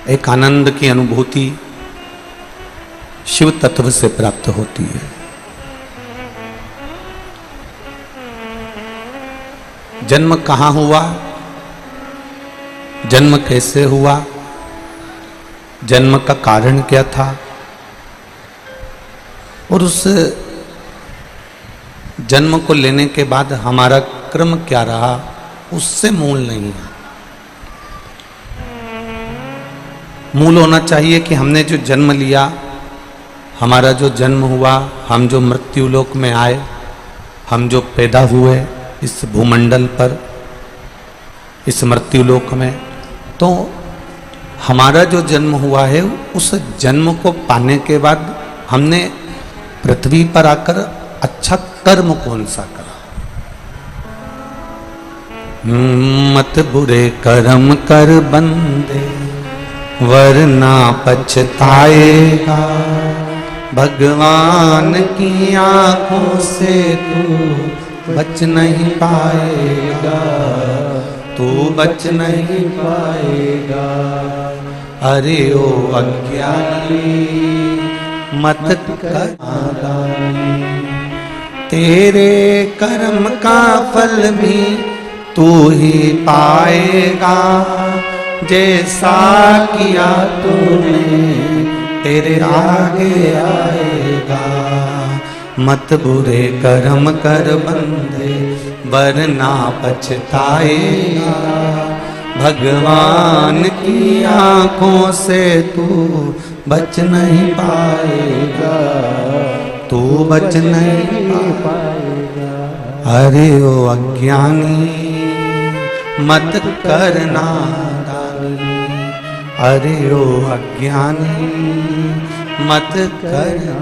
एक आनंद की अनुभूति शिव तत्व से प्राप्त होती है। जन्म कहाँ हुआ, जन्म कैसे हुआ, जन्म का कारण क्या था, और उस जन्म को लेने के बाद हमारा क्रम क्या रहा, उससे मूल नहीं है। मूल होना चाहिए कि हमने जो जन्म लिया, हमारा जो जन्म हुआ, हम जो मृत्यु लोक में आए, हम जो पैदा हुए इस भूमंडल पर, इस मृत्यु लोक में, तो हमारा जो जन्म हुआ है उस जन्म को पाने के बाद हमने पृथ्वी पर आकर अच्छा कर्म कौन सा करा। मत बुरे कर्म कर बंदे वरना पछताएगा, भगवान की आंखों से तू बच नहीं पाएगा, तू बच नहीं पाएगा। अरे ओ अज्ञानी मत कर नादानी, तेरे कर्म का फल भी तू ही पाएगा, जैसा किया तूने तेरे आगे आएगा। मत बुरे कर्म कर बंदे वरना पछताएगा, भगवान की आंखों से तू बच नहीं पाएगा, तू बच नहीं पाएगा। अरे ओ अज्ञानी मत करना नादानी, अरे ओ अज्ञानी मत करना।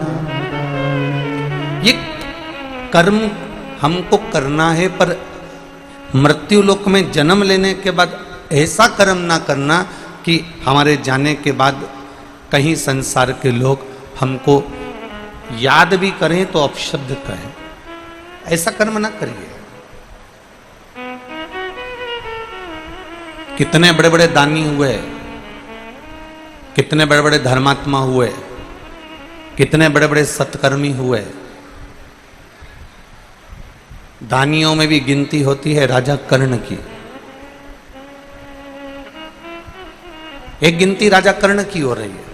ये कर्म हमको करना है, पर मृत्यु लोक में जन्म लेने के बाद ऐसा कर्म ना करना कि हमारे जाने के बाद कहीं संसार के लोग हमको याद भी करें तो अपशब्द कहें। ऐसा कर्म ना करिए। कितने बड़े बड़े दानी हुए, कितने बड़े बड़े धर्मात्मा हुए, कितने बड़े बड़े सत्कर्मी हुए। दानियों में भी गिनती होती है राजा कर्ण की। एक गिनती राजा कर्ण की हो रही है।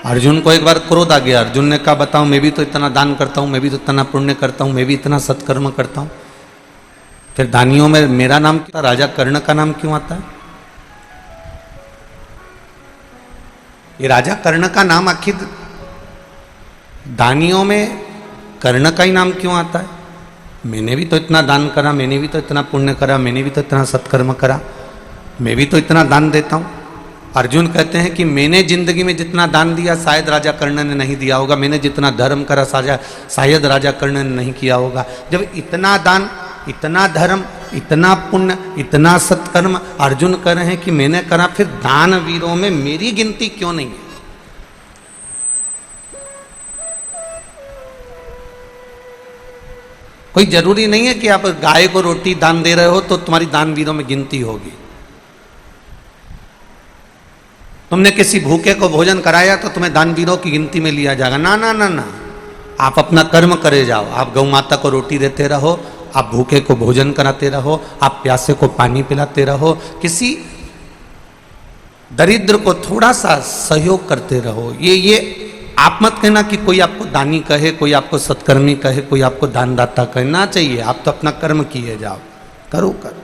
अर्जुन को एक बार क्रोध आ गया। अर्जुन ने कहा बताओ, मैं भी तो इतना दान करता हूं, मैं भी तो इतना पुण्य करता हूं, मैं भी इतना सत्कर्म करता हूं, फिर दानियों में मेरा नाम क्यों, राजा कर्ण का नाम क्यों आता है? ये राजा कर्ण का नाम आखिर दानियों में कर्ण का ही नाम क्यों आता है? मैंने भी तो इतना दान करा, मैंने भी तो इतना पुण्य करा, मैंने भी तो इतना सत्कर्म करा, मैं भी तो इतना दान देता हूं। अर्जुन कहते हैं कि मैंने जिंदगी में जितना दान दिया शायद राजा कर्ण ने नहीं दिया होगा, मैंने जितना धर्म करा शायद राजा कर्ण ने नहीं किया होगा। जब इतना दान, इतना धर्म, इतना पुण्य, इतना सत्कर्म अर्जुन कर रहे हैं कि मैंने करा, फिर दान वीरों में मेरी गिनती क्यों नहीं है? कोई जरूरी नहीं है कि आप गाय को रोटी दान दे रहे हो तो तुम्हारी दान वीरों में गिनती होगी। तुमने किसी भूखे को भोजन कराया तो तुम्हें दान वीरों की गिनती में लिया जाएगा? ना ना ना ना, आप अपना कर्म करे जाओ। आप गौ माता को रोटी देते रहो, आप भूखे को भोजन कराते रहो, आप प्यासे को पानी पिलाते रहो, किसी दरिद्र को थोड़ा सा सहयोग करते रहो। ये आप मत कहना कि कोई आपको दानी कहे, कोई आपको सत्कर्मी कहे, कोई आपको दानदाता कहना चाहिए। आप तो अपना कर्म किए जाओ, करो करो।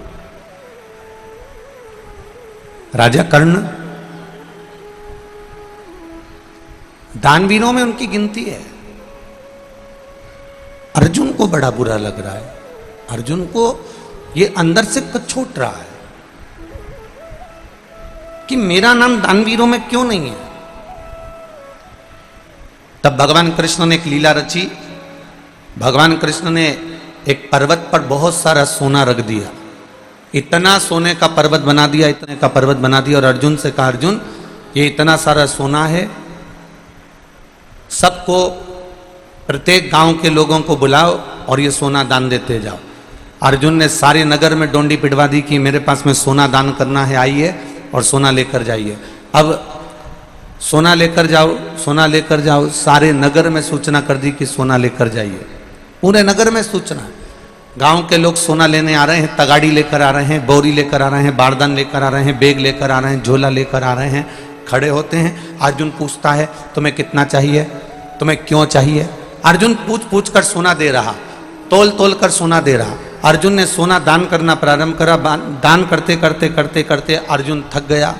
राजा कर्ण दानवीरों में उनकी गिनती है। अर्जुन को बड़ा बुरा लग रहा है, अर्जुन को ये अंदर से कछोट रहा है कि मेरा नाम दानवीरों में क्यों नहीं है। तब भगवान कृष्ण ने एक लीला रची। भगवान कृष्ण ने एक पर्वत पर बहुत सारा सोना रख दिया, इतना सोने का पर्वत बना दिया, इतने का पर्वत बना दिया, और अर्जुन से कहा अर्जुन ये इतना सारा सोना है, सबको प्रत्येक गांव के लोगों को बुलाओ और ये सोना दान देते जाओ। अर्जुन ने सारे नगर में डोंडी पिटवा दी कि मेरे पास में सोना दान करना है, आइए। और सोना लेकर जाइए। अब सोना लेकर जाओ, सोना लेकर जाओ, सारे नगर में सूचना कर दी कि सोना लेकर जाइए। पूरे नगर में सूचना, गांव के लोग सोना लेने आ रहे हैं, तगाड़ी लेकर आ रहे हैं, बोरी लेकर आ रहे हैं, बारदान लेकर आ रहे हैं, बैग लेकर आ रहे हैं, झोला लेकर आ रहे हैं। खड़े होते हैं, अर्जुन पूछता है तुम्हें कितना चाहिए, तुम्हें क्यों चाहिए। अर्जुन पूछ पूछ कर सोना दे रहा, तोल तोल कर सोना दे रहा। अर्जुन ने सोना दान करना प्रारंभ करा। दान करते करते करते करते अर्जुन थक गया।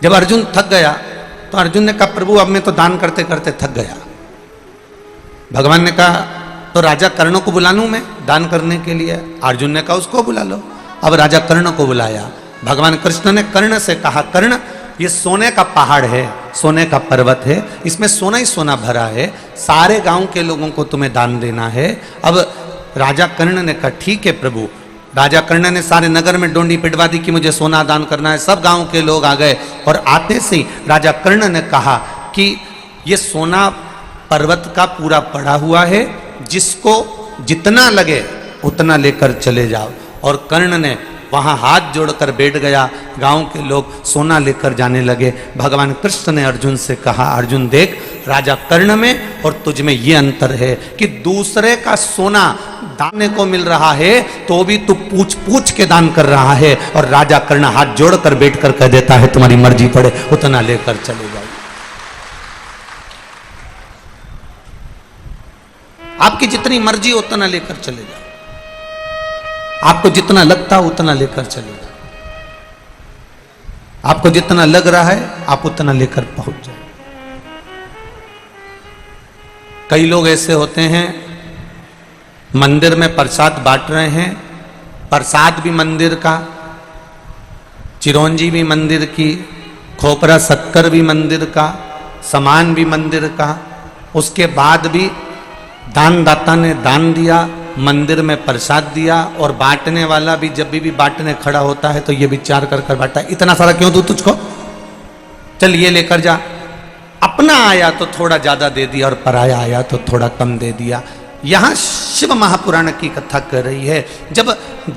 जब अर्जुन थक गया तो अर्जुन ने कहा प्रभु अब मैं तो दान करते करते थक गया। भगवान ने कहा तो राजा कर्ण को बुला लूं मैं दान करने के लिए। अर्जुन ने कहा उसको बुला लो। अब राजा कर्ण को बुलाया। भगवान कृष्ण ने कर्ण से कहा कर्ण ये सोने का पहाड़ है, सोने का पर्वत है, इसमें सोना ही सोना भरा है, सारे गांव के लोगों को तुम्हें दान देना है। अब राजा कर्ण ने कहा ठीक है प्रभु। राजा कर्ण ने सारे नगर में डोंडी पिटवा दी कि मुझे सोना दान करना है। सब गांव के लोग आ गए और आते से ही राजा कर्ण ने कहा कि ये सोना पर्वत का पूरा पड़ा हुआ है, जिसको जितना लगे उतना लेकर चले जाओ। और कर्ण ने वहां हाथ जोड़कर बैठ गया। गांव के लोग सोना लेकर जाने लगे। भगवान कृष्ण ने अर्जुन से कहा अर्जुन देख राजा कर्ण में और तुझ में ये अंतर है कि दूसरे का सोना दाने को मिल रहा है तो भी तू पूछ पूछ के दान कर रहा है, और राजा कर्ण हाथ जोड़कर बैठकर कह देता है तुम्हारी मर्जी पड़े उतना लेकर चले जाओ। आपकी जितनी मर्जी उतना लेकर चले जाओ, आपको जितना लगता उतना लेकर चले जाओ, आपको जितना लग रहा है आप उतना लेकर पहुंच जाओ। कई लोग ऐसे होते हैं मंदिर में प्रसाद बांट रहे हैं, प्रसाद भी मंदिर का, चिरौंजी भी मंदिर की, खोपरा शक्कर भी मंदिर का, सामान भी मंदिर का, उसके बाद भी दानदाता ने दान दिया, मंदिर में प्रसाद दिया, और बांटने वाला भी जब भी बांटने खड़ा होता है तो ये विचार कर कर बांटता है इतना सारा क्यों दूं तुझको, चल ये लेकर जा। अपना आया तो थोड़ा ज्यादा दे दिया और पराया आया तो थोड़ा कम दे दिया। यहां शिव महापुराण की कथा कर रही है। जब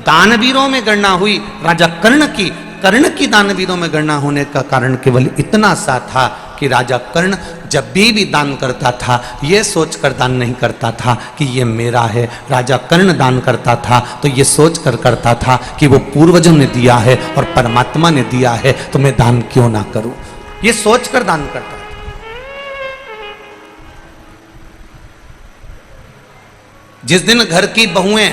दानवीरों में गणना हुई राजा कर्ण की दानवीरों में गणना होने का कारण केवल इतना सा था कि राजा कर्ण जब भी दान करता था ये सोचकर दान नहीं करता था कि ये मेरा है। राजा कर्ण दान करता था तो ये सोचकर करता था कि वो पूर्वजों ने दिया है और परमात्मा ने दिया है तो मैं दान क्यों ना करूं, ये सोचकर दान करता था। जिस दिन घर की बहुएं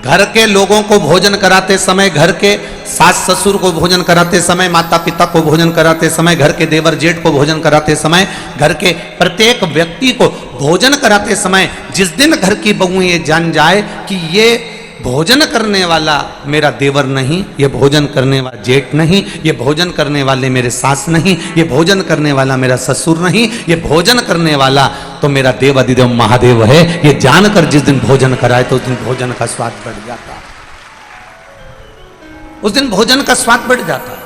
घर के लोगों को भोजन कराते समय, घर के सास ससुर को भोजन कराते समय, माता पिता को भोजन कराते समय, घर के देवर जेठ को भोजन कराते समय, घर के प्रत्येक व्यक्ति को भोजन कराते समय जिस दिन घर की बहुएं ये जान जाए कि ये भोजन करने वाला मेरा देवर नहीं, ये भोजन करने वाला जेठ नहीं, ये भोजन करने वाले मेरे सास नहीं, ये भोजन करने वाला मेरा ससुर नहीं, ये भोजन करने वाला तो मेरा देव अधिदेव महादेव है, ये जानकर जिस दिन भोजन कराए तो उस दिन भोजन का स्वाद बढ़ जाता, उस दिन भोजन का स्वाद बढ़ जाता।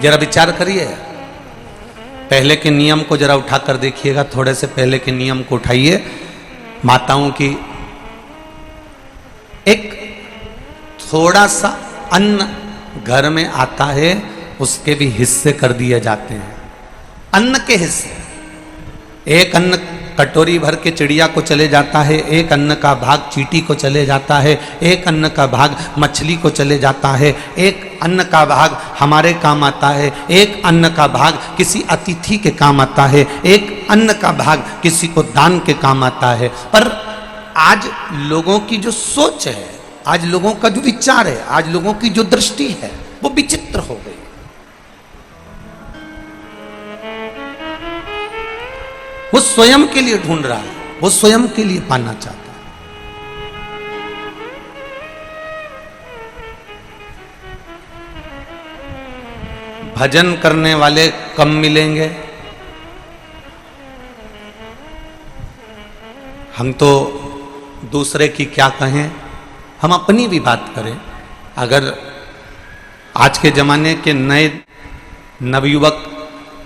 जरा विचार करिए, पहले के नियम को जरा उठाकर देखिएगा, थोड़े से पहले के नियम को उठाइए। माताओं की एक थोड़ा सा अन्न घर में आता है उसके भी हिस्से कर दिए जाते हैं, अन्न के हिस्से। एक अन्न कटोरी भर के चिड़िया को चले जाता है, एक अन्न का भाग चींटी को चले जाता है, एक अन्न का भाग मछली को चले जाता है, एक अन्न का भाग हमारे काम आता है, एक अन्न का भाग किसी अतिथि के काम आता है, एक अन्न का भाग किसी को दान के काम आता है। पर आज लोगों की जो सोच है, आज लोगों का जो विचार है, आज लोगों की जो दृष्टि है वो विचित्र हो गई। वो स्वयं के लिए ढूंढ रहा है, वो स्वयं के लिए पाना चाहता है। भजन करने वाले कम मिलेंगे। हम तो दूसरे की क्या कहें, हम अपनी भी बात करें। अगर आज के जमाने के नए नवयुवक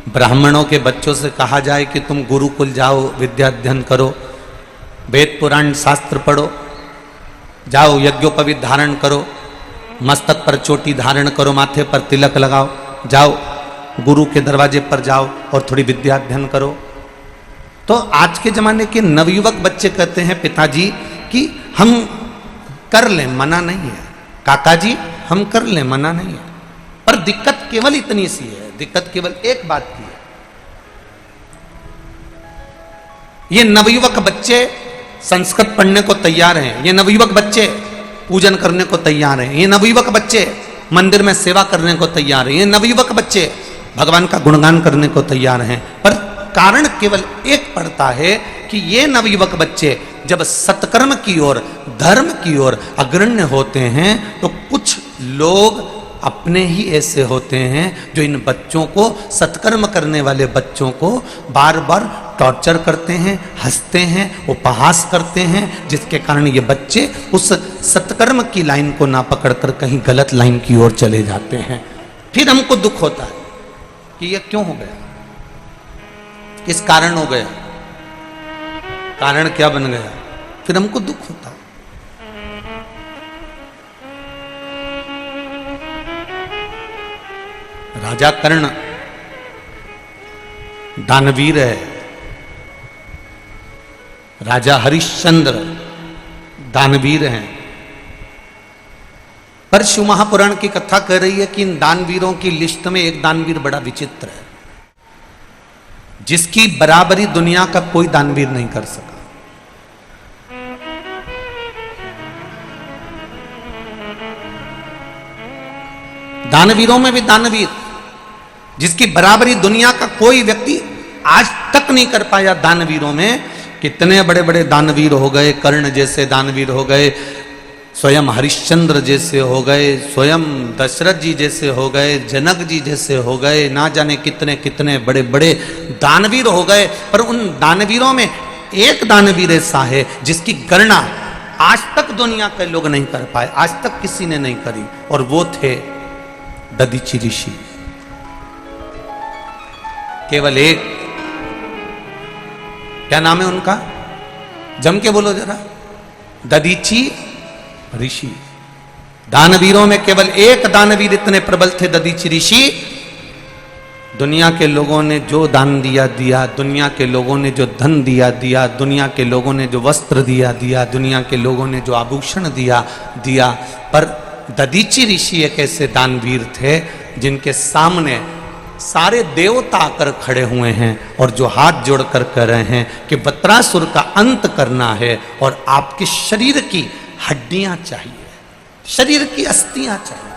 ब्राह्मणों के बच्चों से कहा जाए कि तुम गुरुकुल जाओ, विद्या अध्ययन करो, वेद पुराण शास्त्र पढ़ो, जाओ यज्ञोपवीत धारण करो, मस्तक पर चोटी धारण करो, माथे पर तिलक लगाओ, जाओ गुरु के दरवाजे पर जाओ और थोड़ी विद्या अध्ययन करो। तो आज के जमाने के नवयुवक बच्चे कहते हैं पिताजी कि हम कर लें, मना नहीं है, काका जी हम कर लें, मना नहीं है। पर दिक्कत केवल इतनी सी है, दिक्कत केवल एक बात की है, ये नवयुवक बच्चे संस्कृत पढ़ने को तैयार हैं, ये नवयुवक बच्चे पूजन करने को तैयार हैं, ये नवयुवक बच्चे मंदिर में सेवा करने को तैयार हैं, ये नवयुवक बच्चे भगवान का गुणगान करने को तैयार हैं। पर कारण केवल एक पड़ता है कि ये नवयुवक बच्चे जब सत्कर्म की ओर, धर्म की ओर अग्रण्य होते हैं तो कुछ लोग अपने ही ऐसे होते हैं जो इन बच्चों को, सत्कर्म करने वाले बच्चों को बार बार टॉर्चर करते हैं, हंसते हैं, उपहास करते हैं, जिसके कारण ये बच्चे उस सत्कर्म की लाइन को ना पकड़कर कहीं गलत लाइन की ओर चले जाते हैं। फिर हमको दुख होता है कि ये क्यों हो गया, किस कारण हो गया, कारण क्या बन गया, फिर हमको दुख होता है। राजा कर्ण दानवीर है, राजा हरिश्चंद्र दानवीर हैं, पर शिव महापुराण की कथा कह रही है कि इन दानवीरों की लिस्ट में एक दानवीर बड़ा विचित्र है, जिसकी बराबरी दुनिया का कोई दानवीर नहीं कर सका। दानवीरों में भी दानवीर, जिसकी बराबरी दुनिया का कोई व्यक्ति आज तक नहीं कर पाया। दानवीरों में कितने बड़े बड़े दानवीर हो गए, कर्ण जैसे दानवीर हो गए, स्वयं हरिश्चंद्र जैसे हो गए, स्वयं दशरथ जी जैसे हो गए, जनक जी जैसे हो गए, ना जाने कितने कितने बड़े बड़े दानवीर हो गए। पर उन दानवीरों में एक दानवीर ऐसा है जिसकी गणना आज तक दुनिया के लोग नहीं कर पाए, आज तक किसी ने नहीं करी, और वो थे दधीचि ऋषि। केवल एक, क्या नाम है उनका, जम के बोलो जरा, दधीचि ऋषि। दानवीरों में केवल एक दानवीर इतने प्रबल थे, दधीचि ऋषि। दुनिया के लोगों ने जो दान दिया दिया, दुनिया के लोगों ने जो धन दिया दिया, दुनिया के लोगों ने जो वस्त्र दिया दिया, दुनिया के लोगों ने जो आभूषण दिया दिया, पर दधीचि ऋषि एक ऐसे दानवीर थे जिनके सामने सारे देवता आकर खड़े हुए हैं और जो हाथ जोड़कर कह रहे हैं कि वत्रासुर का अंत करना है और आपके शरीर की हड्डियां चाहिए, शरीर की अस्थियां चाहिए।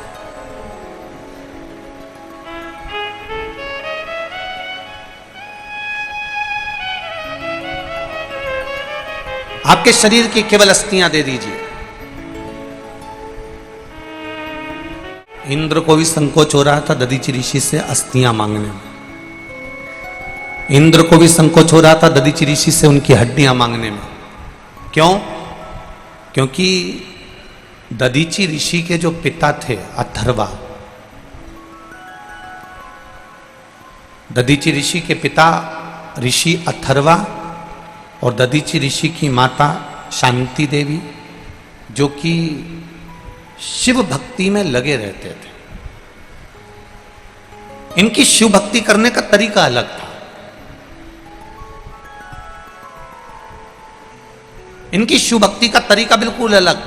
आपके शरीर की केवल अस्थियां दे दीजिए। इंद्र को भी संकोच हो रहा था दधीचि ऋषि से अस्थियां मांगने में, इंद्र को भी संकोच हो रहा था दधीचि ऋषि से उनकी हड्डियां मांगने में। क्यों? क्योंकि दधीचि ऋषि के जो पिता थे अथर्वा, दधीचि ऋषि के पिता ऋषि अथर्वा और दधीचि ऋषि की माता शांति देवी, जो कि शिव भक्ति में लगे रहते थे। इनकी शिव भक्ति करने का तरीका अलग था। इनकी शिव भक्ति का तरीका बिल्कुल अलग।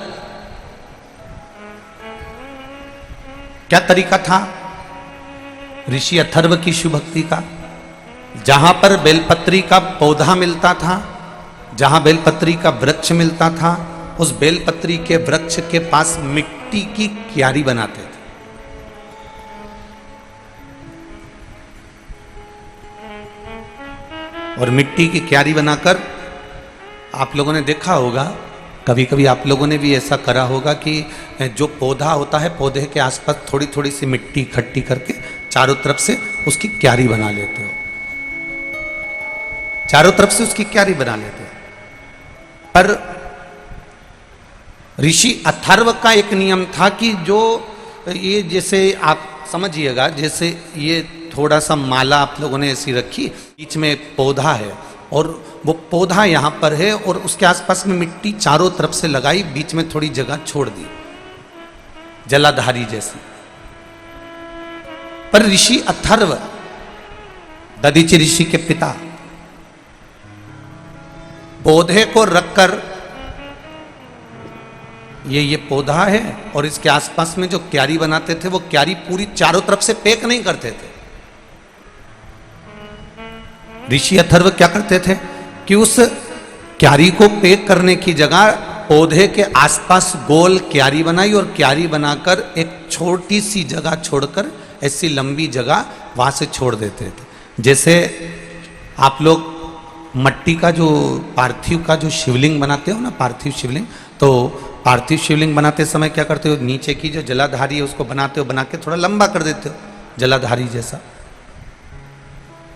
क्या तरीका था ऋषि अथर्व की शिव भक्ति का? जहां पर बेलपत्री का पौधा मिलता था, जहां बेलपत्री का वृक्ष मिलता था, उस बेलपत्री के वृक्ष के पास मिट्टी की क्यारी बनाते थे। और मिट्टी की क्यारी बनाकर, आप लोगों ने देखा होगा, कभी कभी आप लोगों ने भी ऐसा करा होगा कि जो पौधा होता है, पौधे के आसपास थोड़ी थोड़ी सी मिट्टी इकट्ठी करके चारों तरफ से उसकी क्यारी बना लेते हो, चारों तरफ से उसकी क्यारी बना लेते हो। पर ऋषि अथर्व का एक नियम था कि जो ये, जैसे आप समझिएगा, जैसे ये थोड़ा सा माला आप लोगों ने ऐसी रखी, बीच में एक पौधा है और वो पौधा यहाँ पर है और उसके आसपास में मिट्टी चारों तरफ से लगाई, बीच में थोड़ी जगह छोड़ दी जलाधारी जैसी। पर ऋषि अथर्व, दधीचि ऋषि के पिता, पौधे को रखकर, ये पौधा है और इसके आसपास में जो क्यारी बनाते थे वो क्यारी पूरी चारों तरफ से पैक नहीं करते थे। ऋषि अथर्व क्या करते थे कि उस क्यारी को पैक करने की जगह पौधे के आसपास गोल क्यारी बनाई और क्यारी बनाकर एक छोटी सी जगह छोड़कर ऐसी लंबी जगह वहां से छोड़ देते थे। जैसे आप लोग मट्टी का जो पार्थिव का जो शिवलिंग बनाते हो ना, पार्थिव शिवलिंग, तो पार्थिव शिवलिंग बनाते समय क्या करते हो, नीचे की जो जलाधारी है उसको बनाते हो, बना के थोड़ा लंबा कर देते हो, जलाधारी जैसा,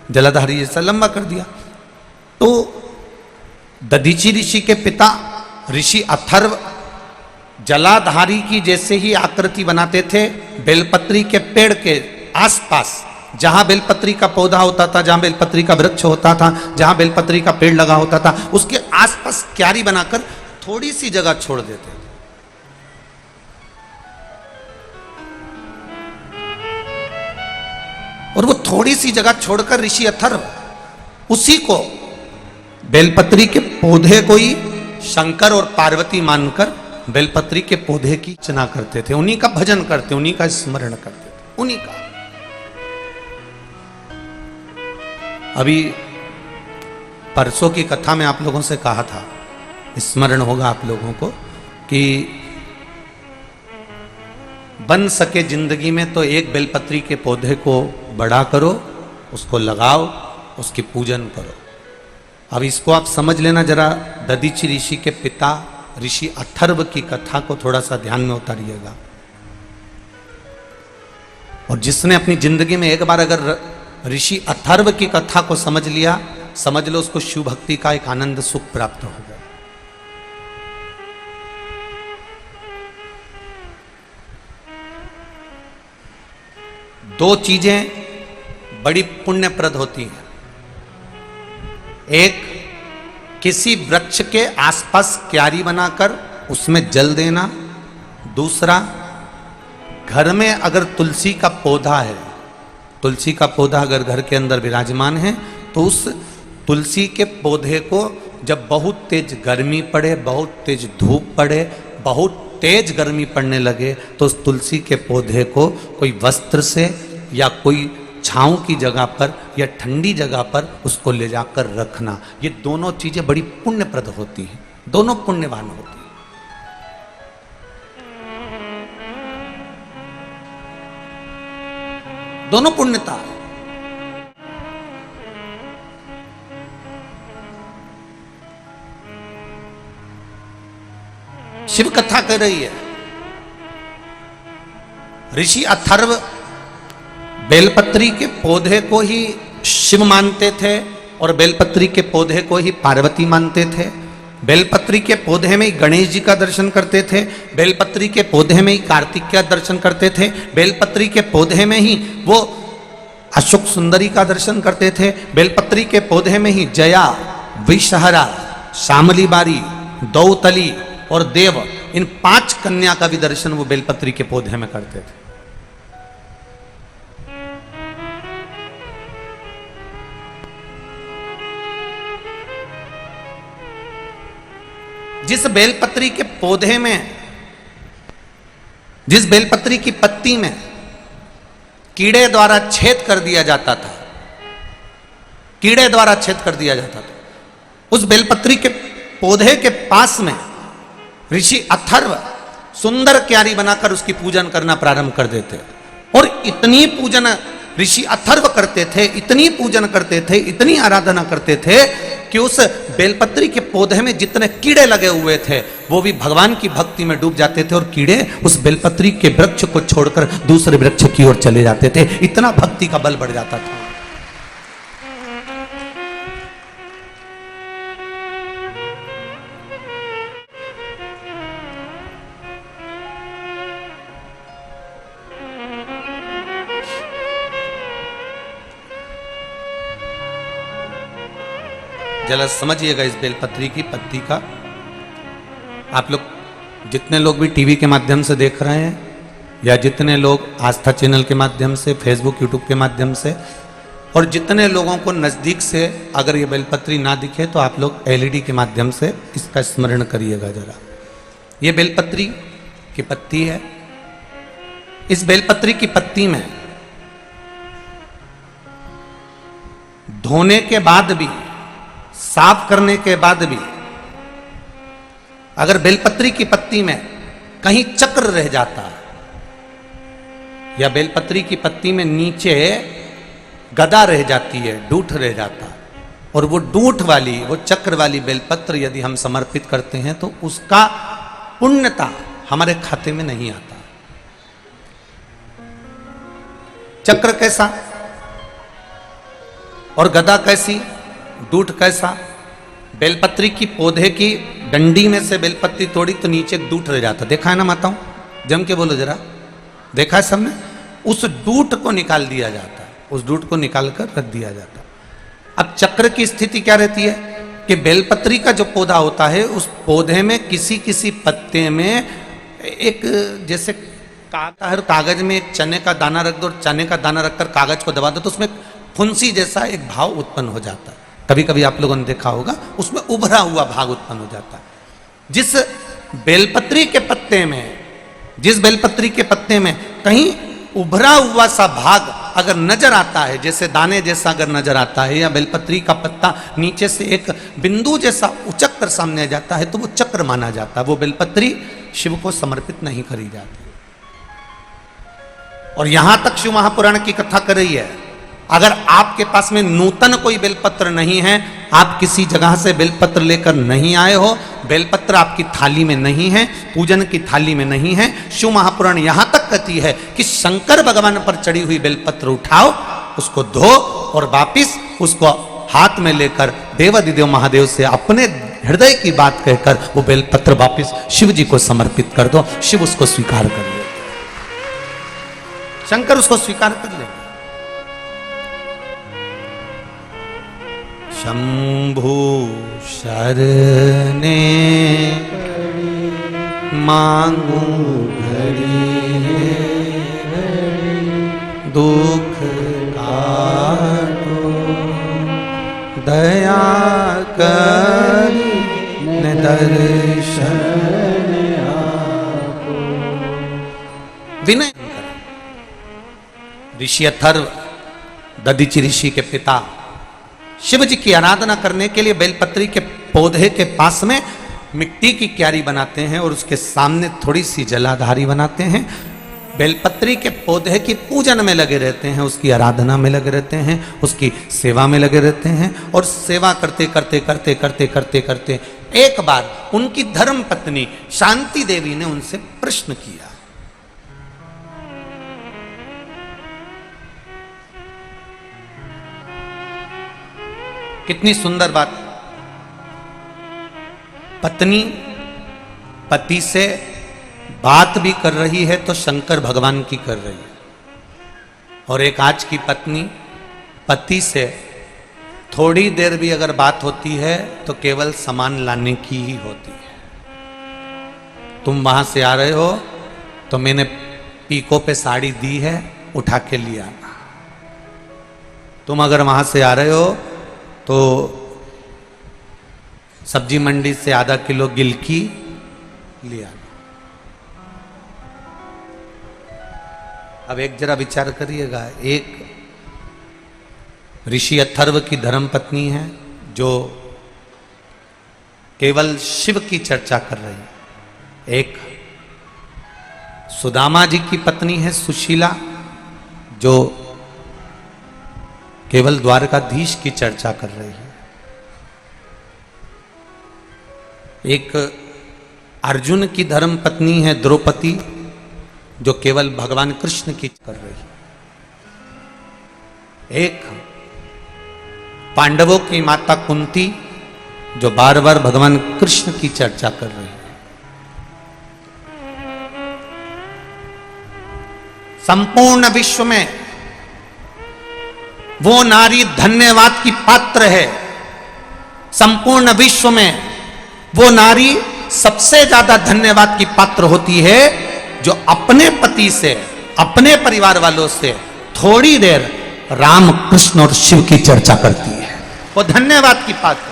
जलाधारी जैसा लंबा कर दिया। तो दधीचि ऋषि के पिता ऋषि अथर्व जलाधारी की जैसे ही आकृति बनाते थे, बेलपत्री के पेड़ के आसपास जहां बेलपत्री का पौधा होता था, जहां बेलपत्री का वृक्ष होता था, जहां बेलपत्री का पेड़ लगा होता था, उसके आसपास क्यारी बनाकर थोड़ी सी जगह छोड़ देते थे। और वो थोड़ी सी जगह छोड़कर ऋषि अथर्व उसी को, बेलपत्री के पौधे को ही शंकर और पार्वती मानकर बेलपत्री के पौधे की अर्चना करते थे, उन्हीं का भजन करते, उन्हीं का स्मरण करते थे, उन्हीं का। अभी परसों की कथा में आप लोगों से कहा था, स्मरण होगा आप लोगों को, कि बन सके जिंदगी में तो एक बेलपत्री के पौधे को बड़ा करो, उसको लगाओ, उसकी पूजन करो। अब इसको आप समझ लेना जरा, दधीचि ऋषि के पिता ऋषि अथर्व की कथा को थोड़ा सा ध्यान में उतारिएगा। और जिसने अपनी जिंदगी में एक बार अगर ऋषि अथर्व की कथा को समझ लिया, समझ लो उसको शिव भक्ति का एक आनंद सुख प्राप्त होगा। दो चीजें बड़ी पुण्यप्रद होती हैं, एक किसी वृक्ष के आसपास क्यारी बनाकर उसमें जल देना, दूसरा घर में अगर तुलसी का पौधा है, तुलसी का पौधा अगर घर के अंदर विराजमान है, तो उस तुलसी के पौधे को जब बहुत तेज गर्मी पड़े, बहुत तेज धूप पड़े, बहुत तेज गर्मी पड़ने लगे, तो उस तुलसी के पौधे को कोई वस्त्र से या कोई छांव की जगह पर या ठंडी जगह पर उसको ले जाकर रखना। ये दोनों चीजें बड़ी पुण्यप्रद होती हैं, दोनों पुण्यवान होती हैं। दोनों पुण्यता है। शिव कथा कह रही है, ऋषि अथर्व बेलपत्री के पौधे को ही शिव मानते थे और बेलपत्री के पौधे को ही पार्वती मानते थे। बेलपत्री के पौधे में ही गणेश जी का दर्शन करते थे, बेलपत्री के पौधे में ही कार्तिक का दर्शन करते थे, बेलपत्री के पौधे में ही वो अशोक सुंदरी का दर्शन करते थे, बेलपत्री के पौधे में ही जया, विषहरा, शामली बारी, दौतली और देव, इन 5 कन्या का भी दर्शन वो बेलपत्री के पौधे में करते थे। जिस बेलपत्री के पौधे में, जिस बेलपत्री की पत्ती में कीड़े द्वारा छेद कर दिया जाता था, कीड़े द्वारा छेद कर दिया जाता था, उस बेलपत्री के पौधे के पास में ऋषि अथर्व सुंदर क्यारी बनाकर उसकी पूजन करना प्रारंभ कर देते। और इतनी पूजन ऋषि अथर्व करते थे, इतनी पूजन करते थे, इतनी आराधना करते थे कि उस बेलपत्री के पौधे में जितने कीड़े लगे हुए थे वो भी भगवान की भक्ति में डूब जाते थे और कीड़े उस बेलपत्री के वृक्ष को छोड़कर दूसरे वृक्ष की ओर चले जाते थे। इतना भक्ति का बल बढ़ जाता था। जरा समझिएगा इस बेलपत्री की पत्ती का। आप लोग जितने लोग भी टीवी के माध्यम से देख रहे हैं या जितने लोग आस्था चैनल के माध्यम से, फेसबुक यूट्यूब के माध्यम से, और जितने लोगों को नज़दीक से अगर ये बेलपत्री ना दिखे तो आप लोग एलईडी के माध्यम से इसका स्मरण करिएगा जरा। ये बेलपत्री की पत्ती है। इस बेलपत्री की पत्ती में धोने के बाद भी, साफ करने के बाद भी अगर बेलपत्री की पत्ती में कहीं चक्र रह जाता या बेलपत्री की पत्ती में नीचे गदा रह जाती है, डूठ रह जाता, और वो डूठ वाली, वो चक्र वाली बेलपत्र यदि हम समर्पित करते हैं तो उसका पुण्यता हमारे खाते में नहीं आता। चक्र कैसा और गदा कैसी, डूठ कैसा? बेलपत्री की पौधे की डंडी में से बेलपत्री तोड़ी तो नीचे डूठ रह जाता। देखा है ना माताओं? जम के बोलो जरा, देखा है सबने? उस डूठ को निकाल दिया जाता, उस डूठ को निकालकर रख दिया जाता। अब चक्र की स्थिति क्या रहती है कि बेलपत्री का जो पौधा होता है उस पौधे में किसी किसी पत्ते में एक, जैसे कागज में एक चने का दाना रख दो, चने का दाना रखकर कागज को दबा दो तो उसमें फुंसी जैसा एक भाव उत्पन्न हो जाता है। कभी कभी आप लोगों ने देखा होगा, उसमें उभरा हुआ भाग उत्पन्न हो जाता है। जिस बेलपत्री के पत्ते में, जिस बेलपत्री के पत्ते में कहीं उभरा हुआ सा भाग अगर नजर आता है, जैसे दाने जैसा अगर नजर आता है, या बेलपत्री का पत्ता नीचे से एक बिंदु जैसा उचक कर सामने आ जाता है तो वो चक्र माना जाता है। वो बेलपत्री शिव को समर्पित नहीं करी जाती। और यहां तक शिव महापुराण की कथा कर रही है, अगर आपके पास में नूतन कोई बेलपत्र नहीं है, आप किसी जगह से बेलपत्र लेकर नहीं आए हो, बेलपत्र आपकी थाली में नहीं है, पूजन की थाली में नहीं है, शिव महापुराण यहां तक कहती है कि शंकर भगवान पर चढ़ी हुई बेलपत्र उठाओ, उसको धो और वापिस उसको हाथ में लेकर देवाधिदेव महादेव से अपने हृदय की बात कहकर वो बेलपत्र वापिस शिव जी को समर्पित कर दो। शिव उसको स्वीकार कर ले, शंकर उसको स्वीकार कर ले। शंभु शरणे मांगू घड़ी दुख काटो, दया करी न दर्शन आपो। विनय ऋषि अथर्व, दधीचि ऋषि के पिता, शिव जी की आराधना करने के लिए बेलपत्री के पौधे के पास में मिट्टी की क्यारी बनाते हैं और उसके सामने थोड़ी सी जलाधारी बनाते हैं। बेलपत्री के पौधे की पूजन में लगे रहते हैं, उसकी आराधना में लगे रहते हैं, उसकी सेवा में लगे रहते हैं। और सेवा करते करते करते करते करते करते एक बार उनकी धर्म पत्नी शांति देवी ने उनसे प्रश्न किया। कितनी सुंदर बात! पत्नी पति से बात भी कर रही है तो शंकर भगवान की कर रही है, और एक आज की पत्नी पति से थोड़ी देर भी अगर बात होती है तो केवल सामान लाने की ही होती है। तुम वहां से आ रहे हो तो मैंने पीको पे साड़ी दी है, उठा के लिया। तुम अगर वहां से आ रहे हो तो सब्जी मंडी से आधा किलो गिलकी लिया। अब एक जरा विचार करिएगा, एक ऋषि अथर्व की धर्मपत्नी है जो केवल शिव की चर्चा कर रही है, एक सुदामा जी की पत्नी है सुशीला जो केवल द्वारकाधीश की चर्चा कर रही है, एक अर्जुन की धर्म पत्नी है द्रौपदी जो केवल भगवान कृष्ण की कर रही है, एक पांडवों की माता कुंती जो बार बार भगवान कृष्ण की चर्चा कर रही है। संपूर्ण विश्व में वो नारी धन्यवाद की पात्र है संपूर्ण विश्व में वो नारी सबसे ज्यादा धन्यवाद की पात्र होती है जो अपने पति से, अपने परिवार वालों से थोड़ी देर राम, कृष्ण और शिव की चर्चा करती है। वो धन्यवाद की पात्र।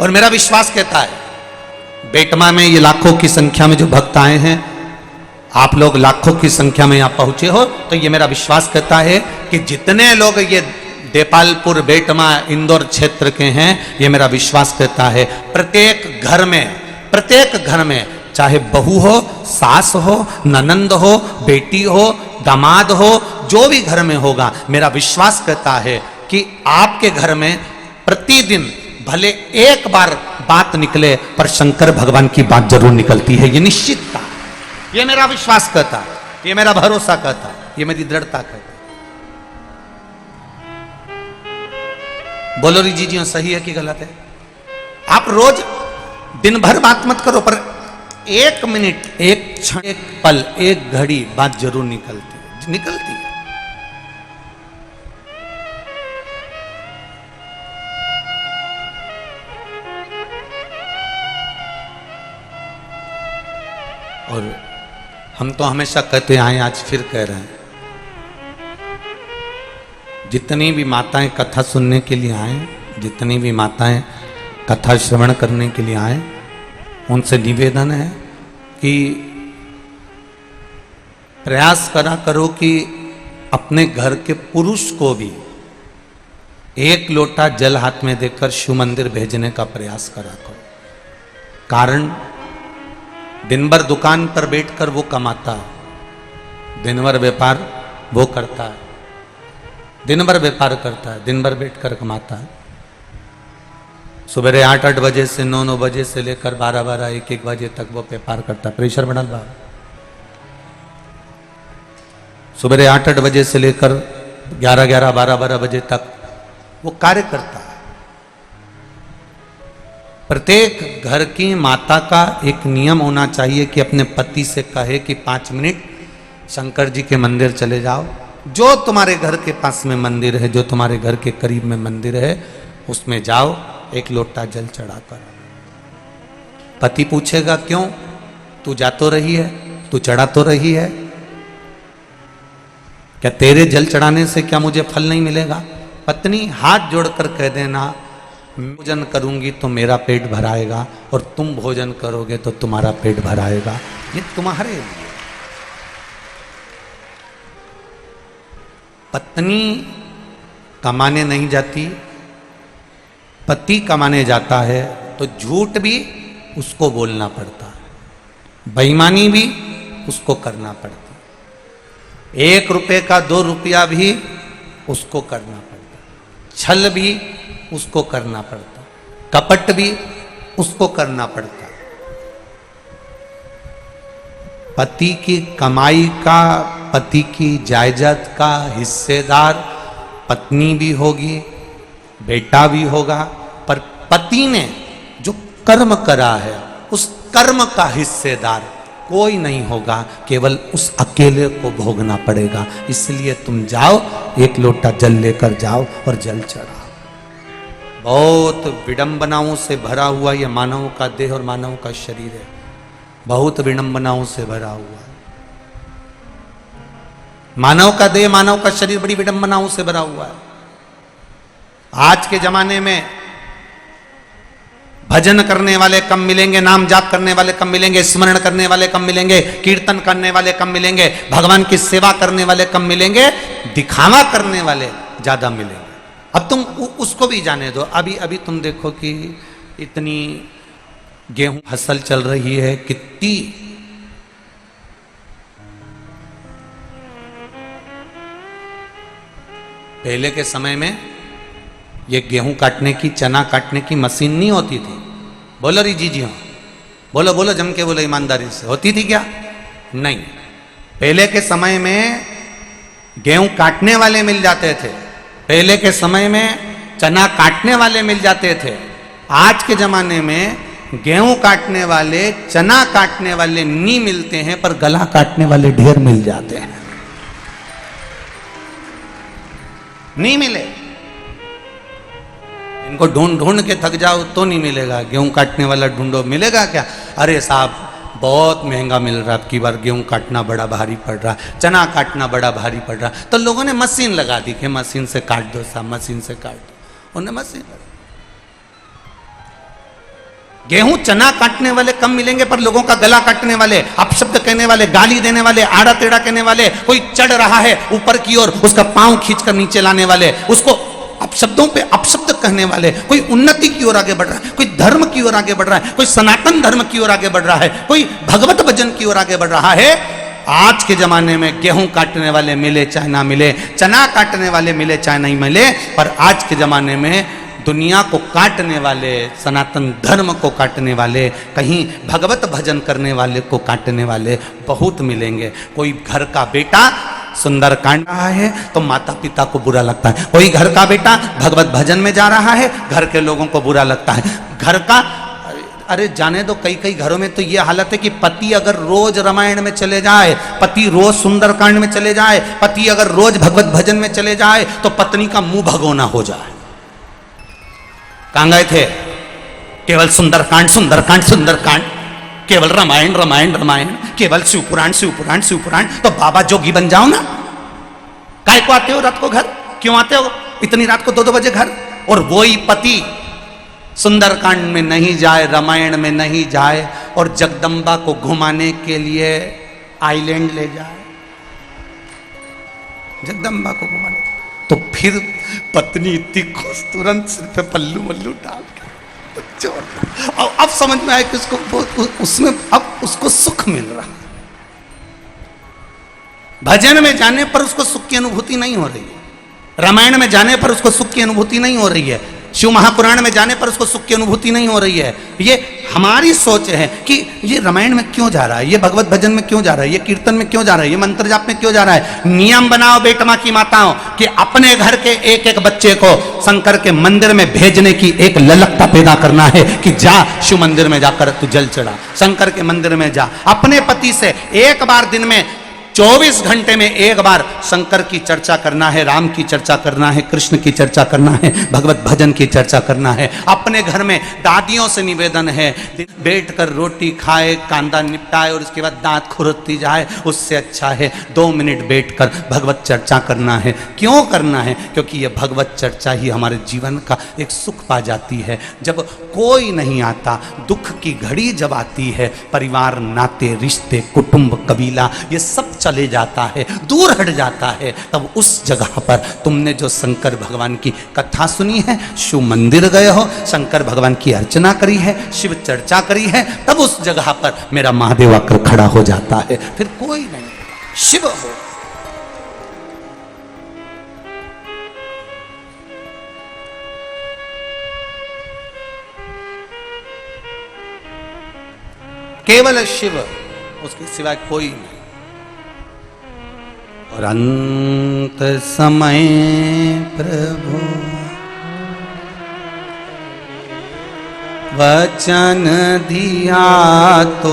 और मेरा विश्वास कहता है, बेटमा में ये लाखों की संख्या में जो भक्त आए हैं, आप लोग लाखों की संख्या में यहां पहुंचे हो, तो ये मेरा विश्वास कहता है कि जितने लोग ये देपालपुर, बेटमा, इंदौर क्षेत्र के हैं, ये मेरा विश्वास कहता है प्रत्येक घर में चाहे बहू हो, सास हो, ननंद हो, बेटी हो, दामाद हो, जो भी घर में होगा, मेरा विश्वास कहता है कि आपके घर में प्रतिदिन भले एक बार बात निकले पर शंकर भगवान की बात जरूर निकलती है। ये निश्चितता, ये मेरा विश्वास कहता है, ये मेरा भरोसा कहता है, ये मेरी दृढ़ता कहता है। बोलो री जी सही है कि गलत है? आप रोज दिन भर बात मत करो, पर एक मिनट, एक क्षण, एक पल, एक घड़ी बात जरूर निकलती है। और हम तो हमेशा कहते आए, आज फिर कह रहे हैं, जितनी भी माताएं कथा सुनने के लिए आए, जितनी भी माताएं कथा श्रवण करने के लिए आए, उनसे निवेदन है कि प्रयास करा करो कि अपने घर के पुरुष को भी एक लोटा जल हाथ में देकर शिव मंदिर भेजने का प्रयास करा करो। कारण दिन भर दुकान पर बैठकर वो कमाता है, दिन भर व्यापार वो करता है, दिन भर व्यापार करता है, दिन भर बैठकर कमाता है। सुबह 8-8 बजे से 9-9 बजे से लेकर 12-12, 1-1 बजे तक वो व्यापार करता है। प्रेशर बढ़ल बा। सुबह 8-8 बजे से लेकर 11-11, 12-12 बजे तक वो कार्य करता है। प्रत्येक घर की माता का एक नियम होना चाहिए कि अपने पति से कहे कि 5 मिनट शंकर जी के मंदिर चले जाओ। जो तुम्हारे घर के पास में मंदिर है, जो तुम्हारे घर के करीब में मंदिर है, उसमें जाओ, एक लोटा जल चढ़ाकर। पति पूछेगा क्यों? तू जा तो रही है, तू चढ़ा तो रही है, क्या तेरे जल चढ़ाने से क्या मुझे फल नहीं मिलेगा? पत्नी हाथ जोड़कर कह देना, भोजन करूंगी तो मेरा पेट भराएगा और तुम भोजन करोगे तो तुम्हारा पेट भराएगा। ये तुम्हारे लिए। पत्नी कमाने नहीं जाती, पति कमाने जाता है, तो झूठ भी उसको बोलना पड़ता है, बेईमानी भी उसको करना पड़ता है, 1 रुपए का 2 रुपया भी उसको करना पड़ता है, छल भी उसको करना पड़ता, कपट भी उसको करना पड़ता। पति की कमाई का, पति की जायदाद का हिस्सेदार पत्नी भी होगी, बेटा भी होगा, पर पति ने जो कर्म करा है उस कर्म का हिस्सेदार कोई नहीं होगा, केवल उस अकेले को भोगना पड़ेगा। इसलिए तुम जाओ, 1 लोटा जल लेकर जाओ और जल चढ़ाओ। बहुत विडंबनाओं से भरा हुआ यह मानव का देह और मानव का शरीर है, बहुत विडंबनाओं से भरा हुआ है। मानव का देह, मानव का शरीर बड़ी विडंबनाओं से भरा हुआ है। आज के जमाने में भजन करने वाले कम मिलेंगे, नाम जाप करने वाले कम मिलेंगे, स्मरण करने वाले कम मिलेंगे, कीर्तन करने वाले कम मिलेंगे, भगवान की सेवा करने वाले कम मिलेंगे, दिखावा करने वाले ज्यादा मिलेंगे। अब तुम उसको भी जाने दो। अभी तुम देखो कि इतनी गेहूं फसल चल रही है, कितनी पहले के समय में ये गेहूं काटने की, चना काटने की मशीन नहीं होती थी। बोलो री जी हाँ, बोलो बोलो जम के बोलो ईमानदारी से, होती थी क्या? नहीं। पहले के समय में गेहूं काटने वाले मिल जाते थे, पहले के समय में चना काटने वाले मिल जाते थे। आज के जमाने में गेहूं काटने वाले, चना काटने वाले नहीं मिलते हैं, पर गला काटने वाले ढेर मिल जाते हैं। नहीं मिले, इनको ढूंढ ढूंढ के थक जाओ तो नहीं मिलेगा। गेहूं काटने वाला ढूंढो, मिलेगा क्या? अरे साहब बहुत महंगा मिल रहा है, अब की बार गेहूं काटना बड़ा भारी पड़ रहा है, चना काटना बड़ा भारी पड़ रहा है। तो लोगों ने मशीन लगा दी कि मशीन से काट दो साहब, मशीन से काट दो। उन्हें मशीन लगा। गेहूं चना काटने वाले कम मिलेंगे, पर लोगों का गला काटने वाले, अपशब्द कहने वाले, गाली देने वाले, आड़ा टेढ़ा कहने वाले, कोई चढ़ रहा है ऊपर की ओर, उसका पांव खींचकर नीचे लाने वाले, उसको अपशब्दों पे अपशब्द कहने वाले, कोई उन्नति की ओर आगे बढ़ रहा है, कोई धर्म की ओर आगे बढ़ रहा है, कोई सनातन धर्म की ओर आगे बढ़ रहा है, कोई भगवत भजन की ओर आगे बढ़ रहा है। आज के जमाने में गेहूं काटने वाले मिले चाहे ना मिले, चना काटने वाले मिले चाहे नहीं मिले, पर आज के जमाने में दुनिया को काटने वाले, सनातन धर्म को काटने वाले, कहीं भगवत भजन करने वाले को काटने वाले बहुत मिलेंगे। कोई घर का बेटा सुंदर कांड रहा है तो माता पिता को बुरा लगता है, कोई घर का बेटा भगवत भजन में जा रहा है, घर के लोगों को बुरा लगता है। घर का, अरे जाने दो, कई कई घरों में तो ये हालत है कि पति अगर रोज रामायण में चले जाए, पति रोज सुंदरकांड में चले जाए, पति अगर रोज भगवत भजन में चले जाए, तो पत्नी का मुंह भगोना हो जाए। कहां गए थे? केवल सुंदरकांड सुंदरकांड सुंदरकांड, केवल रामायण रामायण रामायण, केवल शिवपुराण शिवपुराण शिवपुराण। तो बाबा जोगी बन जाओ ना। काय को आते हो रात को घर? क्यों आते हो इतनी रात को 2-2 बजे घर? और वही पति सुंदरकांड में नहीं जाए, रामायण में नहीं जाए, और जगदम्बा को घुमाने के लिए आइलैंड ले जाए, जगदम्बा को घुमाने, तो फिर पत्नी इतनी खुश, तुरंत सिर पे पल्लू मल्लू डाल के अब समझ में आया कि उसको उसमें अब उसको सुख मिल रहा। भजन में जाने पर उसको सुख की अनुभूति नहीं हो रही है, रामायण में जाने पर उसको सुख की अनुभूति नहीं हो रही है, शिव महापुराण में जाने पर उसको सुख की अनुभूति नहीं हो रही है। ये हमारी सोच है कि ये रामायण में क्यों जा रहा है, ये भगवत भजन में क्यों जा रहा है, ये कीर्तन में क्यों जा रहा है, ये मंत्र जाप में क्यों जा रहा है। नियम बनाओ बेटमा की माताओं कि अपने घर के एक एक बच्चे को शंकर के मंदिर में भेजने की एक ललकता पैदा करना है कि जा शिव मंदिर में जाकर तू जल चढ़ा, शंकर के मंदिर में जा। अपने पति से एक बार दिन में 24 घंटे में एक बार शंकर की चर्चा करना है, राम की चर्चा करना है, कृष्ण की चर्चा करना है, भगवत भजन की चर्चा करना है। अपने घर में दादियों से निवेदन है, बैठकर रोटी खाए, कांदा निपटाए और उसके बाद दांत खुरदती जाए, उससे अच्छा है 2 मिनट बैठकर भगवत चर्चा करना है। क्यों करना है? क्योंकि यह भगवत चर्चा ही हमारे जीवन का एक सुख पा जाती है। जब कोई नहीं आता, दुख की घड़ी जब आती है, परिवार, नाते, रिश्ते, कुटुंब, कबीला, ये सब चले जाता है, दूर हट जाता है। तब उस जगह पर तुमने जो शंकर भगवान की कथा सुनी है, शिव मंदिर गए हो, शंकर भगवान की अर्चना करी है, शिव चर्चा करी है, तब उस जगह पर मेरा महादेव आकर खड़ा हो जाता है। फिर कोई नहीं, शिव हो। केवल शिव, उसके सिवाय कोई नहीं। और अंत समय प्रभु वचन दिया तो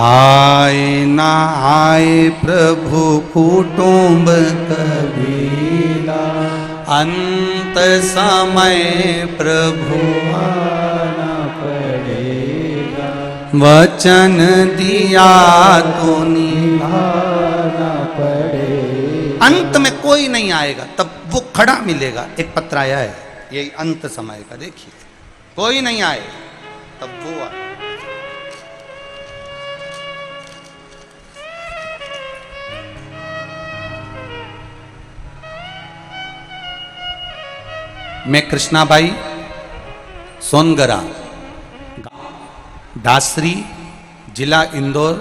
आए ना आए प्रभु कुटुंब कबीला, अंत समय प्रभु वचन दिया तो निभाना पड़ेगा। अंत में कोई नहीं आएगा, तब वो खड़ा मिलेगा। एक पत्र आया है, यही अंत समय का, देखिए, कोई नहीं आएगा तब वो आएगा। मैं कृष्णाबाई सोनगरा, दासरी, जिला इंदौर,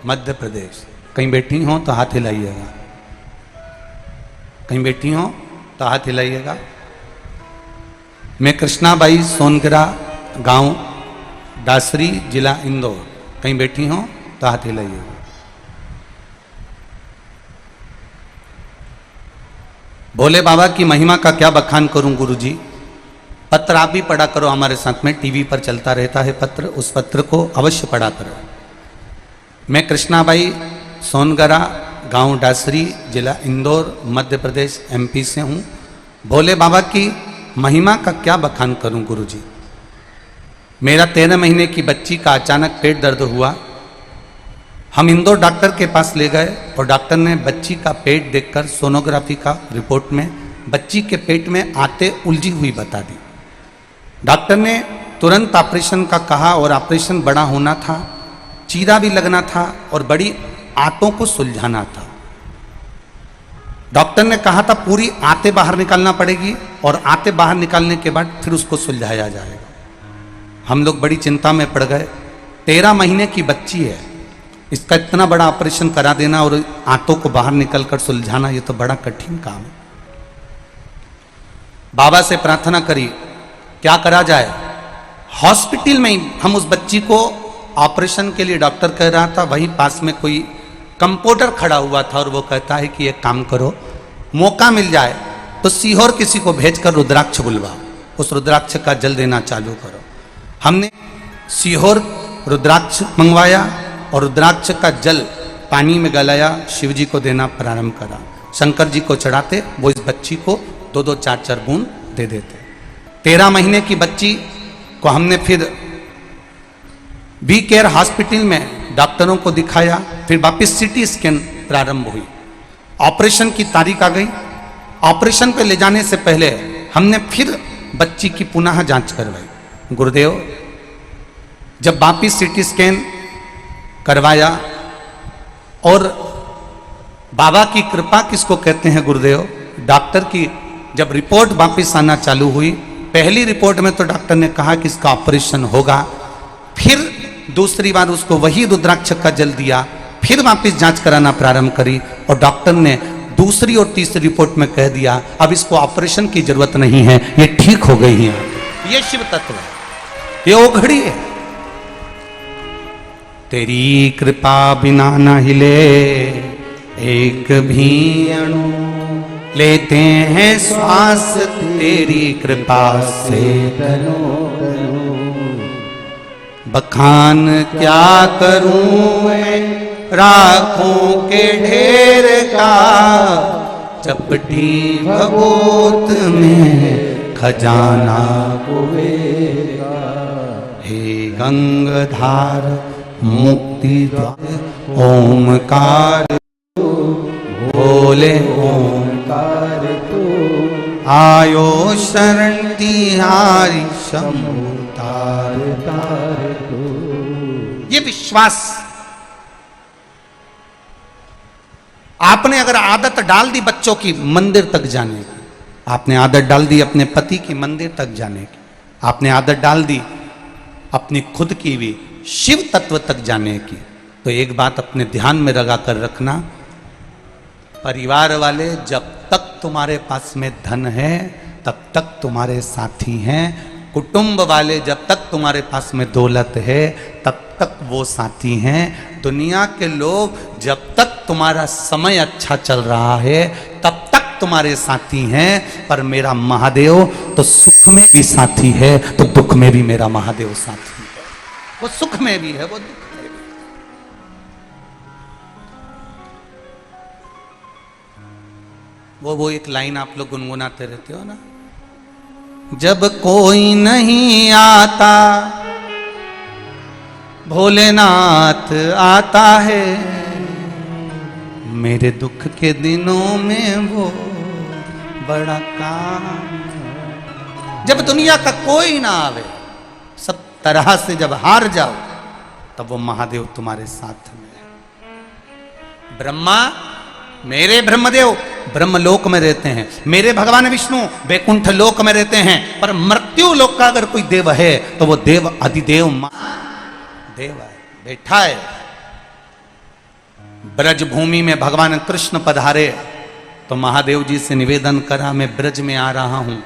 मध्य प्रदेश। कहीं बैठी हो तो हाथ हिलाइएगा, कहीं बैठी हो तो हाथ हिलाइएगा। मैं कृष्णाबाई सोनगरा, गांव दासरी, जिला इंदौर। कहीं बैठी हो तो हाथ हिलाइएगा। भोले बाबा की महिमा का क्या बखान करूं गुरुजी। पत्र आप भी पढ़ा करो हमारे साथ में, टीवी पर चलता रहता है पत्र, उस पत्र को अवश्य पढ़ा करो। मैं कृष्णाबाई सोनगरा, गांव डासरी, जिला इंदौर, मध्य प्रदेश, एमपी से हूँ। भोले बाबा की महिमा का क्या बखान करूँ गुरुजी। मेरा 13 महीने की बच्ची का अचानक पेट दर्द हुआ। हम इंदौर डॉक्टर के पास ले गए और डॉक्टर ने बच्ची का पेट देखकर सोनोग्राफी का रिपोर्ट में बच्ची के पेट में आते उलझी हुई बता दी। डॉक्टर ने तुरंत ऑपरेशन का कहा और ऑपरेशन बड़ा होना था, चीरा भी लगना था और बड़ी आंतों को सुलझाना था। डॉक्टर ने कहा था पूरी आंतें बाहर निकालना पड़ेगी और आंतें बाहर निकालने के बाद फिर उसको सुलझाया जाएगा। हम लोग बड़ी चिंता में पड़ गए। 13 महीने की बच्ची है, इसका इतना बड़ा ऑपरेशन करा देना और आंतों को बाहर निकलकर सुलझाना, ये तो बड़ा कठिन काम है। बाबा से प्रार्थना करी क्या करा जाए। हॉस्पिटल में ही हम उस बच्ची को ऑपरेशन के लिए डॉक्टर कह रहा था, वहीं पास में कोई कंपाउंडर खड़ा हुआ था और वो कहता है कि एक काम करो, मौका मिल जाए तो सीहोर किसी को भेजकर रुद्राक्ष बुलवाओ, उस रुद्राक्ष का जल देना चालू करो। हमने सीहोर रुद्राक्ष मंगवाया और रुद्राक्ष का जल पानी में गलाया, शिव जी को देना प्रारंभ करा। शंकर जी को चढ़ाते, वो इस बच्ची को 2-2, 4-4 बूंद दे देते। 13 महीने की बच्ची को हमने फिर बी केयर हॉस्पिटल में डॉक्टरों को दिखाया। फिर वापस सिटी स्कैन प्रारंभ हुई। ऑपरेशन की तारीख आ गई। ऑपरेशन पे ले जाने से पहले हमने फिर बच्ची की पुनः जांच करवाई। गुरुदेव, जब वापस सिटी स्कैन करवाया और बाबा की कृपा किसको कहते हैं गुरुदेव, डॉक्टर की जब रिपोर्ट वापस आना चालू हुई, पहली रिपोर्ट में तो डॉक्टर ने कहा कि इसका ऑपरेशन होगा। फिर दूसरी बार उसको वही रुद्राक्ष का जल दिया, फिर वापस जांच कराना प्रारंभ करी और डॉक्टर ने दूसरी और तीसरी रिपोर्ट में कह दिया अब इसको ऑपरेशन की जरूरत नहीं है, ये ठीक हो गई है। ये शिव तत्व है, ये ओघड़ी है। तेरी कृपा बिना न हिले एक भी अणु, लेते हैं श्वास तेरी कृपा से तनो तनो। बखान क्या करूं मैं राखों के ढेर का, चपटी भगोत में खजाना कुबेरा। हे गंगाधार मुक्ति द्वार ओमकार बोले ओमकार तू, आयो शरण तिहारी शंभु तार तार तू। ये विश्वास आपने अगर आदत डाल दी बच्चों की मंदिर तक जाने की, आपने आदत डाल दी अपने पति की मंदिर तक जाने की, आपने आदत डाल दी अपनी खुद की भी शिव तत्व तक जाने की, तो एक बात अपने ध्यान में लगा कर रखना, परिवार वाले जब तक तुम्हारे पास में धन है तब तक तुम्हारे साथी हैं, कुटुंब वाले जब तक तुम्हारे पास में दौलत है तब तक वो साथी हैं, दुनिया के लोग जब तक तुम्हारा समय अच्छा चल रहा है तब तक तुम्हारे साथी हैं, पर मेरा महादेव तो सुख में भी साथी है तो दुख में भी मेरा महादेव साथी है। वो सुख में भी है, वो दुख में भी। वो एक लाइन आप लोग गुनगुनाते रहते हो ना, जब कोई नहीं आता भोलेनाथ आता है, मेरे दुख के दिनों में वो बड़ा काम। जब दुनिया का कोई ना आवे, सब तरह से जब हार जाओ, तब वो महादेव तुम्हारे साथ में है। ब्रह्मा मेरे ब्रह्मदेव ब्रह्मलोक में रहते हैं, मेरे भगवान विष्णु वैकुंठ लोक में रहते हैं, पर मृत्यु लोक का अगर कोई देव है तो वो देव अधिदेव देव है, बैठा है। ब्रज भूमि में भगवान कृष्ण पधारे तो महादेव जी से निवेदन करा, मैं ब्रज में आ रहा हूं,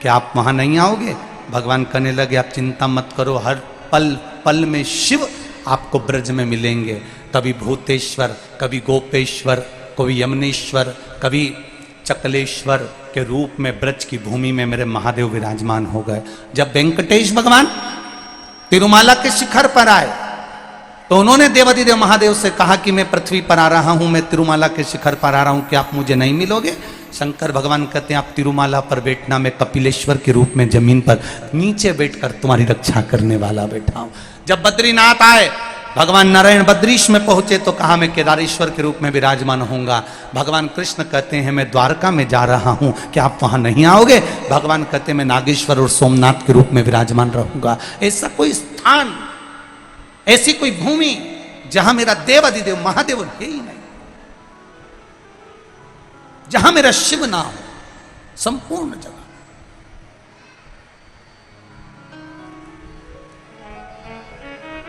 क्या आप वहां नहीं आओगे? भगवान कहने लगे आप चिंता मत करो, हर पल पल में शिव आपको ब्रज में मिलेंगे। कभी भूतेश्वर, कभी गोपेश्वर, कभी यमुनेश्वर, कभी चकलेश्वर के रूप में ब्रज की भूमि में मेरे महादेव विराजमान हो गए। जब वेंकटेश भगवान तिरुमाला के शिखर पर आए तो उन्होंने देवाधिदेव महादेव से कहा कि मैं पृथ्वी पर आ रहा हूं, मैं तिरुमाला के शिखर पर आ रहा हूं, क्या आप मुझे नहीं मिलोगे? शंकर भगवान कहते हैं आप तिरुमाला पर बैठना, मैं कपिलेश्वर के रूप में जमीन पर नीचे बैठकर तुम्हारी रक्षा करने वाला बैठा हूं। जब बद्रीनाथ आए, भगवान नारायण बद्रीश में पहुंचे तो कहा मैं केदारेश्वर के रूप में विराजमान होऊंगा। भगवान कृष्ण कहते हैं मैं द्वारका में जा रहा हूं, क्या आप वहां नहीं आओगे? भगवान कहते हैं मैं नागेश्वर और सोमनाथ के रूप में विराजमान रहूंगा। ऐसा कोई स्थान, ऐसी कोई भूमि जहां मेरा देवाधिदेव महादेव है ही नहीं, जहां मेरा शिव ना हो। संपूर्ण जगह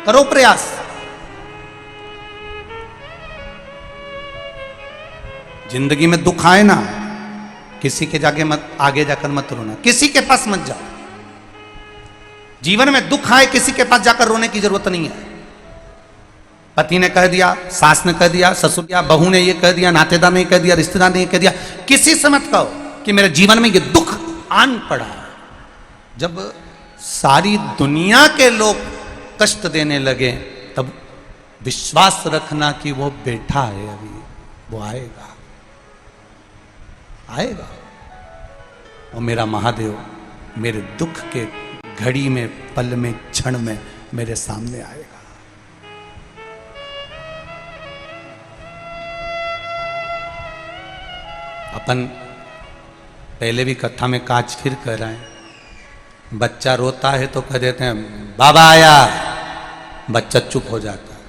करो प्रयास। जिंदगी में दुख आए ना, किसी के जाके मत आगे जाकर मत रोना, किसी के पास मत जाओ। जीवन में दुख आए किसी के पास जाकर रोने की जरूरत नहीं है। पति ने कह दिया, सास ने कह दिया, ससुर या बहू ने ये कह दिया, नातेदार ने कह दिया, रिश्तेदार ने ये कह दिया, किसी से मत कहो कि मेरे जीवन में ये दुख आन पड़ा। जब सारी दुनिया के लोग कष्ट देने लगे तब विश्वास रखना कि वो बैठा है, अभी वो आएगा, आएगा। और मेरा महादेव मेरे दुख के घड़ी में, पल में, क्षण में मेरे सामने आएगा। अपन पहले भी कथा में काज फिर कह रहे हैं, बच्चा रोता है तो कह देते हैं बाबा आया, बच्चा चुप हो जाता है।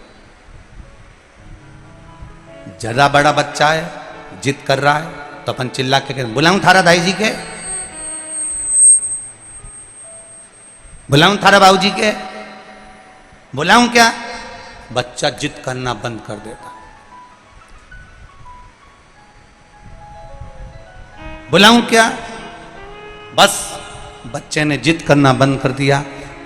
जरा बड़ा बच्चा है, जिद कर रहा है तो अपन चिल्ला के बुलाऊं थारा दाई जी के, बुलाऊं थारा बाबू जी के, बुलाऊं क्या? बच्चा जिद करना बंद कर देता। बुलाऊं क्या? बस बच्चे ने जिद करना बंद कर दिया।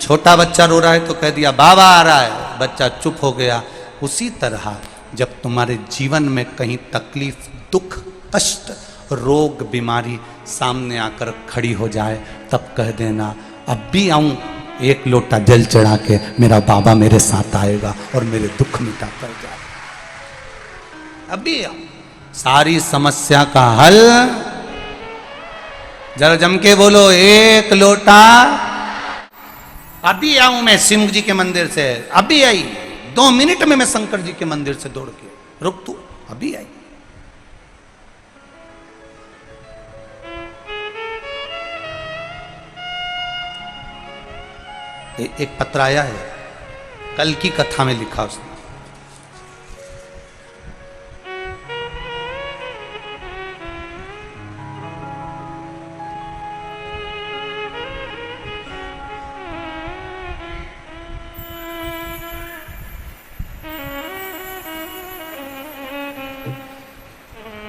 छोटा बच्चा रो रहा है तो कह दिया बाबा आ रहा है, बच्चा चुप हो गया। उसी तरह जब तुम्हारे जीवन में कहीं तकलीफ, दुख, कष्ट, रोग, बीमारी सामने आकर खड़ी हो जाए तब कह देना अब भी आऊं एक लोटा जल चढ़ा के, मेरा बाबा मेरे साथ आएगा और मेरे दुख मिटा कर जाएगा। अभी आऊं, सारी समस्या का हल। जरा जम के बोलो एक लोटा। अभी आऊं मैं सिंह जी के मंदिर से, अभी आई 2 मिनट में मैं शंकर जी के मंदिर से दौड़ के। रुक तू, अभी आई। एक पत्र आया है, कल की कथा में लिखा उसने।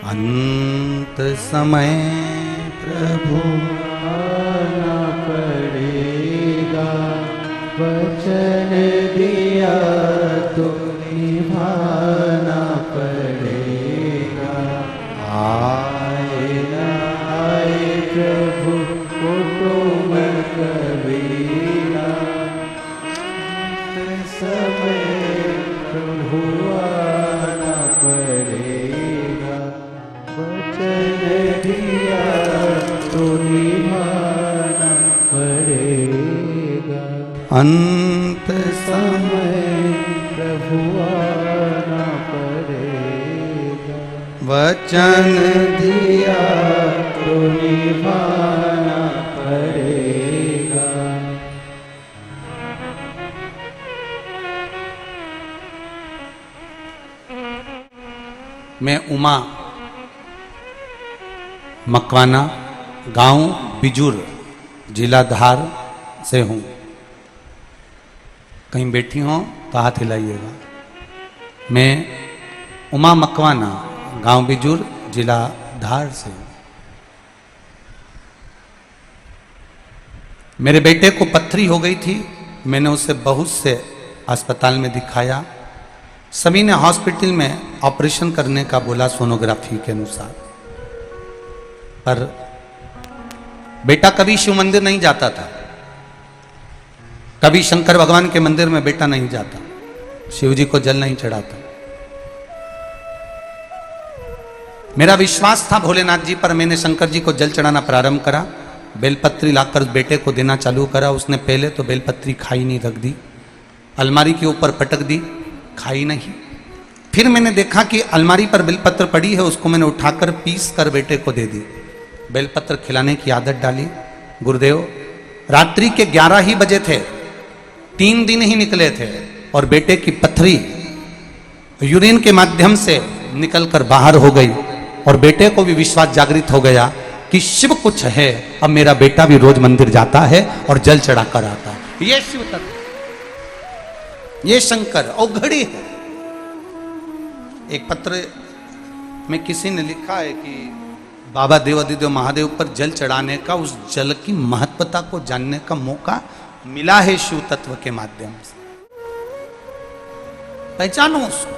अंत समय प्रभु आना पड़ेगा, वचन दिया तो निभाना पड़ेगा। आए न आए प्रभु कुटुंब कबीरा, समय प्रभु आना पड़ेगा, वचन दिया तो निभाना पड़ेगा। अंत समय प्रभु आना पड़ेगा, वचन दिया तो निभाना पड़ेगा। मैं उमा मकवाना, गांव बिजूर, जिला धार से हूं। कहीं बैठी हो तो हाथ हिलाइएगा। मैं उमा मकवाना, गांव बिजूर, जिला धार से हूं। मेरे बेटे को पथरी हो गई थी, मैंने उसे बहुत से अस्पताल में दिखाया। सभी ने हॉस्पिटल में ऑपरेशन करने का बोला सोनोग्राफी के अनुसार। पर बेटा कभी शिव मंदिर नहीं जाता था, कभी शंकर भगवान के मंदिर में बेटा नहीं जाता, शिव जी को जल नहीं चढ़ाता। मेरा विश्वास था भोलेनाथ जी पर, मैंने शंकर जी को जल चढ़ाना प्रारंभ करा, बेलपत्री लाकर बेटे को देना चालू करा। उसने पहले तो बेलपत्री खाई नहीं, रख दी, अलमारी के ऊपर पटक दी, खाई नहीं। फिर मैंने देखा कि अलमारी पर बेलपत्र पड़ी है, उसको मैंने उठाकर पीस कर बेटे को दे दी, बेलपत्र खिलाने की आदत डाली। गुरुदेव रात्रि के 11 ही बजे थे, 3 दिन ही निकले थे और बेटे की पथरी यूरिन के माध्यम से निकलकर बाहर हो गई और बेटे को भी विश्वास जागृत हो गया कि शिव कुछ है। अब मेरा बेटा भी रोज मंदिर जाता है और जल चढ़ा कर आता है। ये शिव तत्व, ये शंकर औघड़ी है। एक पत्र में किसी ने लिखा है कि बाबा देवादिदेव महादेव पर जल चढ़ाने का, उस जल की महत्वता को जानने का मौका मिला है शिव तत्व के माध्यम से। पहचानो उसको।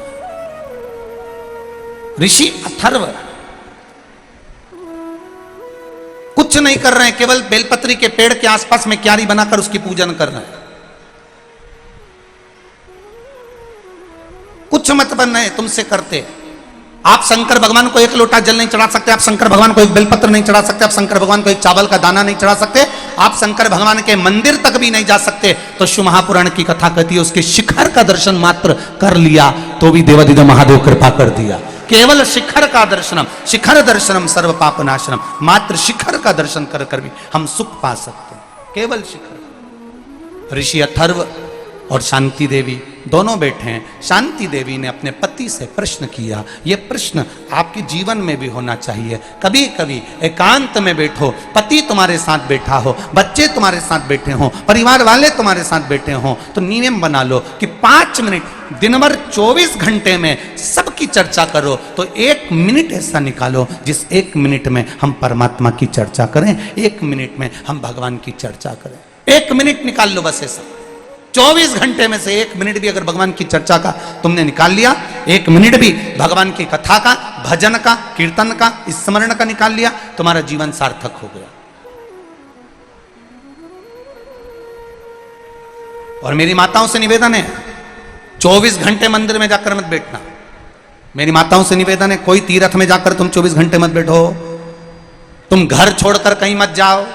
ऋषि अथर्व कुछ नहीं कर रहे हैं, केवल बेलपत्री के पेड़ के आसपास में क्यारी बनाकर उसकी पूजन कर रहे हैं। कुछ मत बन रहे तुमसे करते। आप शंकर भगवान को एक लोटा जल नहीं चढ़ा सकते, आप शंकर भगवान को एक बेलपत्र नहीं चढ़ा सकते, आप शंकर भगवान को एक चावल का दाना नहीं चढ़ा सकते, आप शंकर भगवान के मंदिर तक भी नहीं जा सकते। तो शिव महापुराण की कथा कहती है उसके शिखर का दर्शन मात्र कर लिया तो भी देवादिदेव महादेव कृपा कर दिया। केवल शिखर का दर्शनम, शिखर दर्शनम सर्व पाप नाशनम, मात्र शिखर का दर्शन कर कर भी हम सुख पा सकते हैं, केवल शिखर। ऋषि अथर्व और शांति देवी दोनों बैठे हैं। शांति देवी ने अपने पति से प्रश्न किया, यह प्रश्न आपके जीवन में भी होना चाहिए। कभी कभी एकांत में बैठो, पति तुम्हारे साथ बैठा हो, बच्चे तुम्हारे साथ बैठे हो, परिवार वाले तुम्हारे साथ बैठे हो, तो नियम बना लो कि 5 मिनट दिन भर 24 घंटे में सबकी चर्चा करो, तो 1 मिनट ऐसा निकालो जिस 1 मिनट में हम परमात्मा की चर्चा करें, 1 मिनट में हम भगवान की चर्चा करें। 1 मिनट निकाल लो बस ऐसा। 24 घंटे में से 1 मिनट भी अगर भगवान की चर्चा का तुमने निकाल लिया, 1 मिनट भी भगवान की कथा का, भजन का, कीर्तन का, स्मरण का निकाल लिया, तुम्हारा जीवन सार्थक हो गया। और मेरी माताओं से निवेदन है, 24 घंटे मंदिर में जाकर मत बैठना। मेरी माताओं से निवेदन है, कोई तीर्थ में जाकर तुम 24 घंटे मत बैठो, तुम घर छोड़कर कहीं मत जाओ।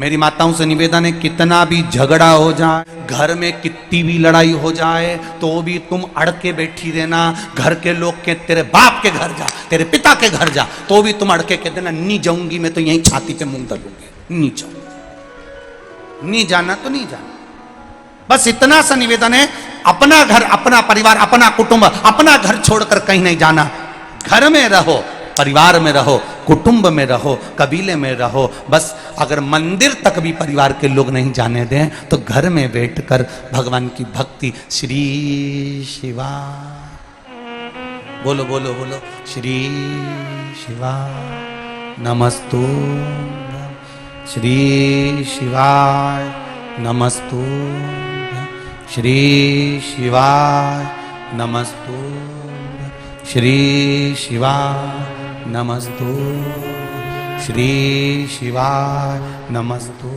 मेरी माताओं से निवेदन है, कितना भी झगड़ा हो जाए, घर में कितनी भी लड़ाई हो जाए, तो भी तुम अड़ के बैठी रहना। घर के लोग के तेरे बाप के घर जा, तेरे पिता के घर जा, तो भी तुम अड़ के कह देना नहीं जाऊंगी, मैं तो यहीं छाती पे मुंह दलूंगी, नहीं जाऊंगी। नहीं जाना तो नहीं जाना, बस इतना सा निवेदन है। अपना घर, अपना परिवार, अपना कुटुंब, अपना घर छोड़कर कहीं नहीं जाना। घर में रहो, परिवार में रहो, कुटुंब में रहो, कबीले में रहो। बस अगर मंदिर तक भी परिवार के लोग नहीं जाने दें तो घर में बैठकर भगवान की भक्ति, श्री शिवा बोलो बोलो बोलो, श्री शिवा नमस्तु, श्री शिवाय नमस्तु, श्री शिवाय नमस्तु, श्री शिवाय नमस्तु, श्री शिवाय नमस्तु।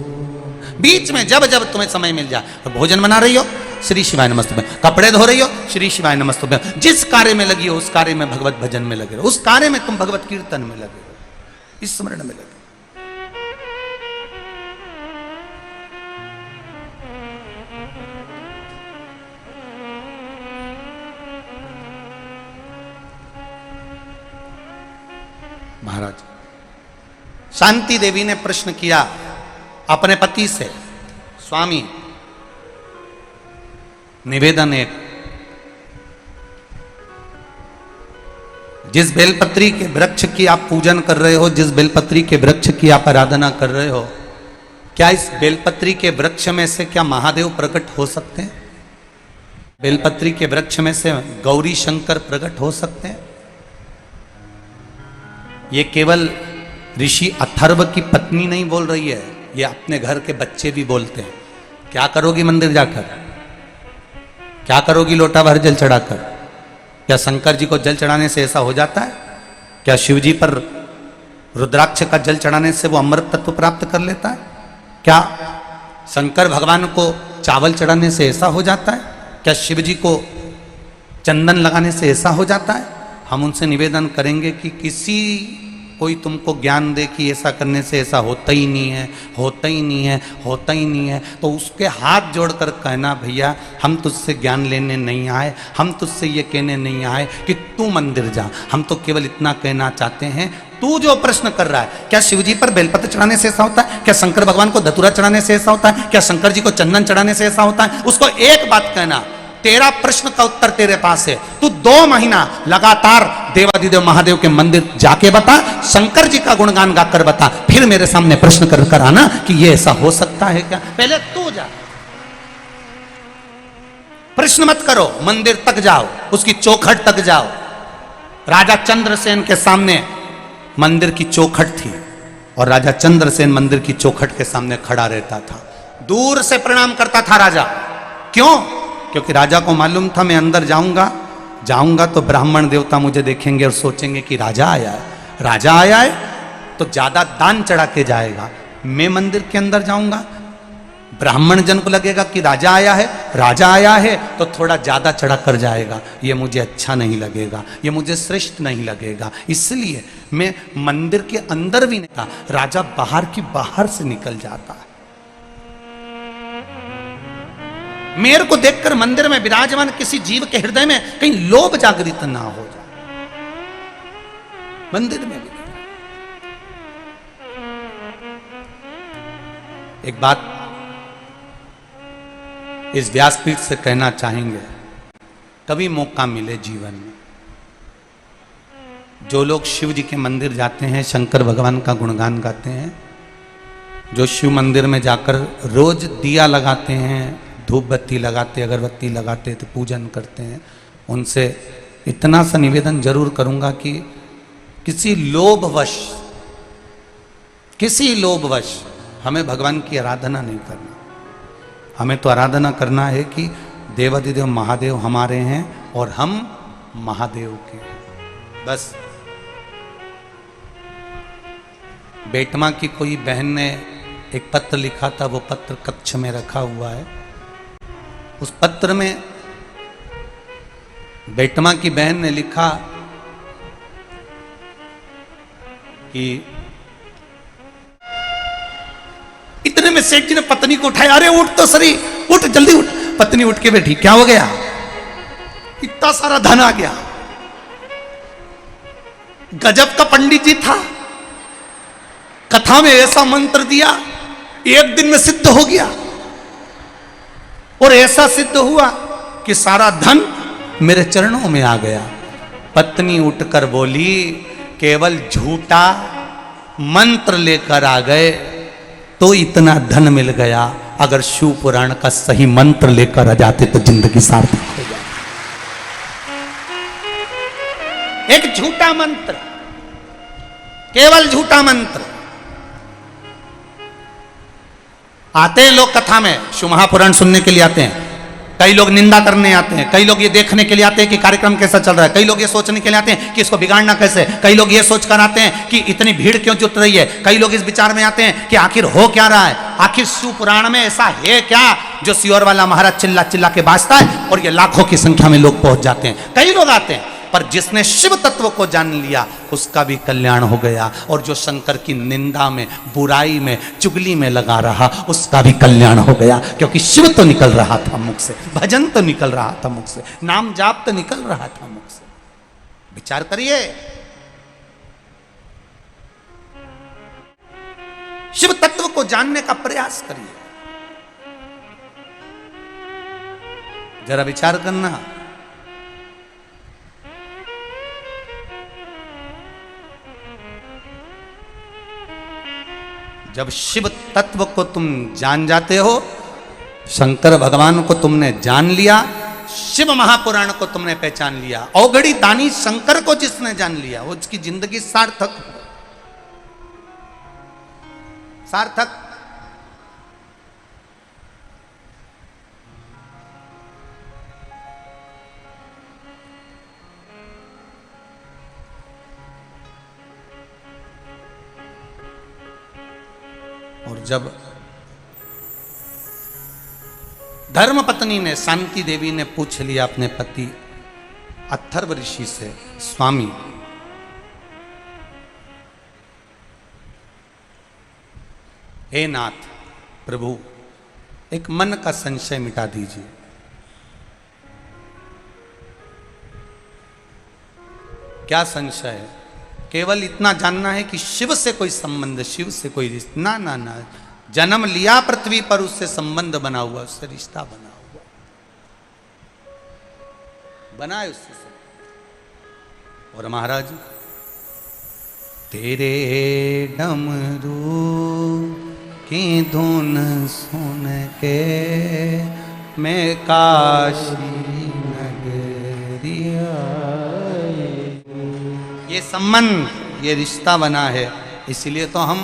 बीच में जब जब तुम्हें समय मिल जाए, भोजन बना रही हो, श्री शिवाय नमस्तु, कपड़े धो रही हो, श्री शिवाय नमस्तु, जिस कार्य में लगी हो उस कार्य में भगवत भजन में लगे रहो, उस कार्य में तुम भगवत कीर्तन में लगे रहो, स्मरण में लगे। महाराज शांति देवी ने प्रश्न किया अपने पति से, स्वामी निवेदन है, जिस बेलपत्री के वृक्ष की आप पूजन कर रहे हो, जिस बेलपत्री के वृक्ष की आप आराधना कर रहे हो, क्या इस बेलपत्री के वृक्ष में से क्या महादेव प्रकट हो सकते हैं? बेलपत्री के वृक्ष में से गौरी शंकर प्रकट हो सकते हैं? ये केवल ऋषि अथर्व की पत्नी नहीं बोल रही है, ये अपने घर के बच्चे भी बोलते हैं। क्या करोगी मंदिर जाकर? क्या करोगी लोटा भर जल चढ़ाकर? क्या शंकर जी को जल चढ़ाने से ऐसा हो जाता है? क्या शिव जी पर रुद्राक्ष का जल चढ़ाने से वो अमृत तत्व प्राप्त कर लेता है? क्या शंकर भगवान को चावल चढ़ाने से ऐसा हो जाता है? क्या शिव जी को चंदन लगाने से ऐसा हो जाता है? हम उनसे निवेदन करेंगे कि किसी कोई तुमको ज्ञान दे कि ऐसा करने से ऐसा होता ही नहीं है, होता ही नहीं है, होता ही नहीं है, तो उसके हाथ जोड़कर कहना, भैया हम तुझसे ज्ञान लेने नहीं आए, हम तुझसे ये कहने नहीं आए कि तू मंदिर जा, हम तो केवल इतना कहना चाहते हैं, तू जो प्रश्न कर रहा है, क्या शिव जी पर बेलपत्र चढ़ाने से ऐसा होता है? क्या शंकर भगवान को धतूरा चढ़ाने से ऐसा होता है? क्या शंकर जी को चंदन चढ़ाने से ऐसा होता है? उसको एक बात कहना, तेरा प्रश्न का उत्तर तेरे पास है, तू 2 महीना लगातार देवादिदेव महादेव के मंदिर जाके बता, शंकर जी का गुणगान गाकर बता, फिर मेरे सामने प्रश्न कर आना कि ये ऐसा हो सकता है क्या? पहले तू जा, प्रश्न मत करो, मंदिर तक जाओ, उसकी चौखट तक जाओ। राजा चंद्रसेन के सामने मंदिर की चौखट थी और राजा चंद्रसेन मंदिर की चौखट के सामने खड़ा रहता था, दूर से प्रणाम करता था राजा। क्यों? क्योंकि राजा को मालूम था मैं अंदर जाऊंगा तो ब्राह्मण देवता मुझे देखेंगे और सोचेंगे कि राजा आया है, राजा आया है तो ज्यादा दान चढ़ा के जाएगा। मैं मंदिर के अंदर जाऊंगा, ब्राह्मण जन को लगेगा कि राजा आया है तो थोड़ा ज्यादा चढ़ा कर जाएगा, ये मुझे अच्छा नहीं लगेगा, ये मुझे श्रेष्ठ नहीं लगेगा, इसलिए मैं मंदिर के अंदर भी नहीं था, राजा बाहर से निकल जाता है। मेरे को देखकर मंदिर में विराजमान किसी जीव के हृदय में कहीं लोभ जागृत ना हो जाए, मंदिर में भी। एक बात इस व्यासपीठ से कहना चाहेंगे, कभी मौका मिले जीवन में, जो लोग शिव जी के मंदिर जाते हैं, शंकर भगवान का गुणगान गाते हैं, जो शिव मंदिर में जाकर रोज दिया लगाते हैं, धूप बत्ती लगाते, अगरबत्ती लगाते, तो पूजन करते हैं, उनसे इतना सा निवेदन जरूर करूंगा कि किसी लोभवश हमें भगवान की आराधना नहीं करना। हमें तो आराधना करना है कि देवादिदेव महादेव हमारे हैं और हम महादेव के, बस। बेटमा की कोई बहन ने एक पत्र लिखा था, वो पत्र कक्ष में रखा हुआ है। उस पत्र में बेटमा की बहन ने लिखा कि इतने में सेठ जी ने पत्नी को उठाया, अरे उठ तो सरी, उठ जल्दी उठ। पत्नी उठ के बैठी, क्या हो गया? इतना सारा धन आ गया। गजब का पंडित जी था, कथा में ऐसा मंत्र दिया, एक दिन में सिद्ध हो गया। और ऐसा सिद्ध हुआ कि सारा धन मेरे चरणों में आ गया। पत्नी उठकर बोली, केवल झूठा मंत्र लेकर आ गए तो इतना धन मिल गया, अगर शिव पुराण का सही मंत्र लेकर आ जाते तो जिंदगी सार्थक हो जाती। एक झूठा मंत्र, केवल झूठा मंत्र। आते हैं लोग कथा में, शिव महापुराण सुनने के लिए आते हैं, कई लोग निंदा करने आते हैं, कई लोग ये देखने के लिए आते हैं कि कार्यक्रम कैसा चल रहा है, कई लोग ये सोचने के लिए आते हैं कि इसको बिगाड़ना कैसे, कई लोग ये सोचकर आते हैं कि इतनी भीड़ क्यों जुट रही है, कई लोग इस विचार में आते हैं कि आखिर हो क्या रहा है, आखिर शिव पुराण में ऐसा है क्या जो सियोर वाला महाराज चिल्ला चिल्ला के बाजता है और ये लाखों की संख्या में लोग पहुंच जाते हैं। कई लोग आते हैं, पर जिसने शिव तत्व को जान लिया उसका भी कल्याण हो गया, और जो शंकर की निंदा में, बुराई में, चुगली में लगा रहा उसका भी कल्याण हो गया, क्योंकि शिव तो निकल रहा था मुख से, भजन तो निकल रहा था मुख से, नाम जाप तो निकल रहा था मुख से। विचार करिए, शिव तत्व को जानने का प्रयास करिए, जरा विचार करना। जब शिव तत्व को तुम जान जाते हो, शंकर भगवान को तुमने जान लिया, शिव महापुराण को तुमने पहचान लिया, औघड़ी दानी शंकर को जिसने जान लिया वो उसकी जिंदगी सार्थक। जब धर्मपत्नी ने, शांति देवी ने पूछ लिया अपने पति अथर्व ऋषि से, स्वामी हे नाथ प्रभु, एक मन का संशय मिटा दीजिए। क्या संशय है? केवल इतना जानना है कि शिव से कोई संबंध, शिव से कोई रिश्ता, ना ना ना, जन्म लिया पृथ्वी पर, उससे संबंध बना हुआ, उससे रिश्ता बना हुआ, बनाए उससे संबंध। और महाराज, तेरे डमरू की धुन सुन के मैं काशी नगरिया, ये संबंध, ये रिश्ता बना है। इसलिए तो हम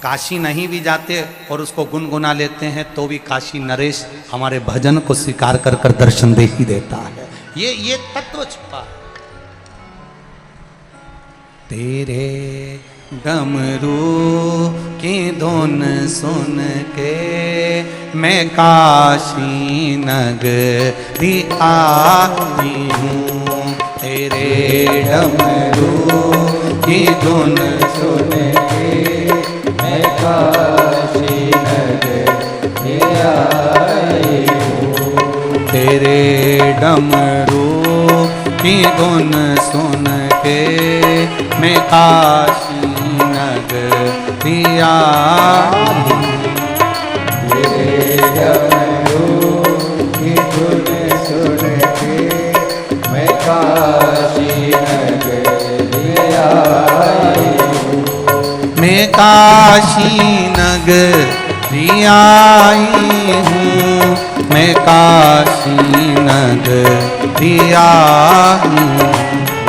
काशी नहीं भी जाते और उसको गुनगुना लेते हैं तो भी काशी नरेश हमारे भजन को स्वीकार कर कर दर्शन दे ही देता है। ये तत्व छुपा है। तेरे डमरू की धुन सुन के मैं काशी नगरी आई हूँ, तेरे डमरू की धुन सुन के मैं काशी नगरी आई हूँ, तेरे डमरू की धुन सुन के मैं काशी नगरी आई हूँ, तेरे डमरू की धुन सुन के मैं काशी नगरी आई हूँ, मैं काशी नगरी आई हूँ, मैं काशी नगरी आई हूँ,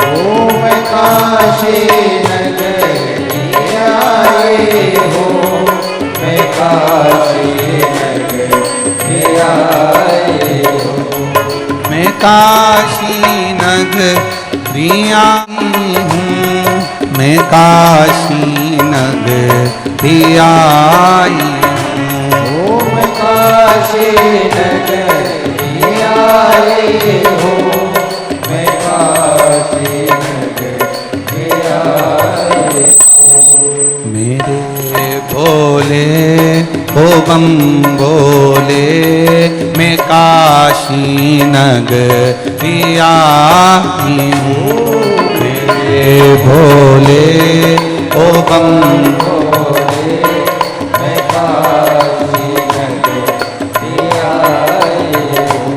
ओ मैं काशी नगरी आई हूँ, मैं काशी नगरी आई हूँ, मैं काशी नगरी आई हूँ, मैं काशी नगरी आई हूँ, ओ मैं काशी नगरी आई हूँ, मैं काशी नगरी आई हूँ, मेरे भोले ओ बम बोले, मैं काशी नगरी आई हूँ, मेरे भोले ओ बम बोले मैं काशी नगरी आई हूँ,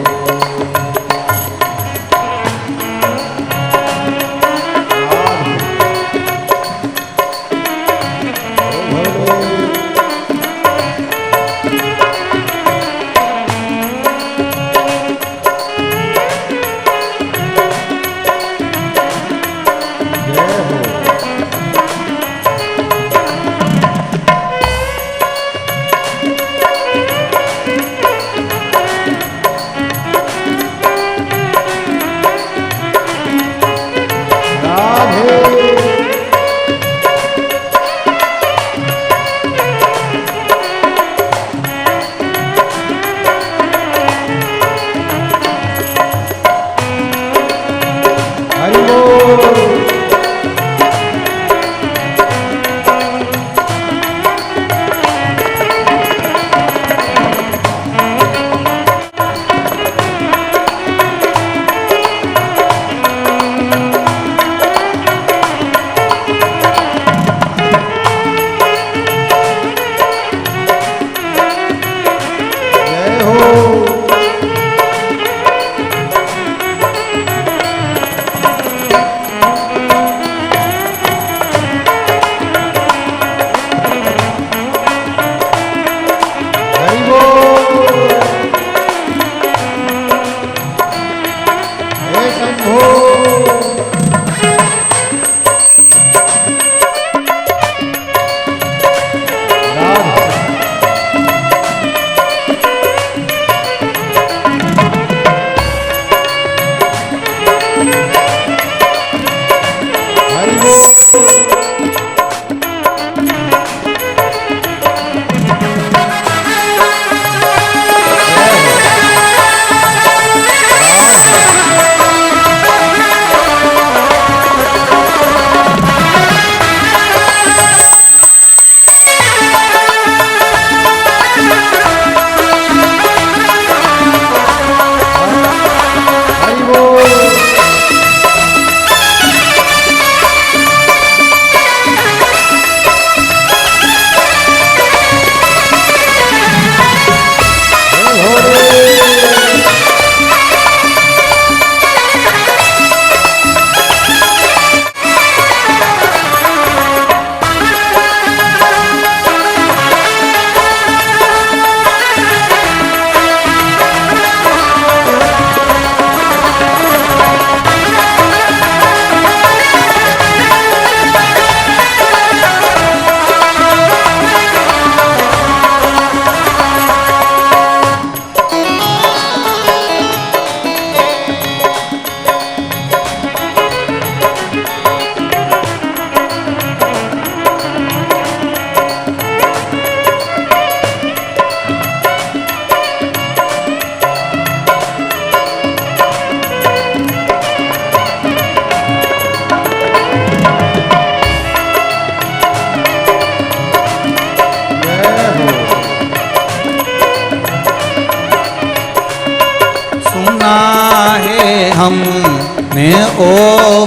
हमने ओ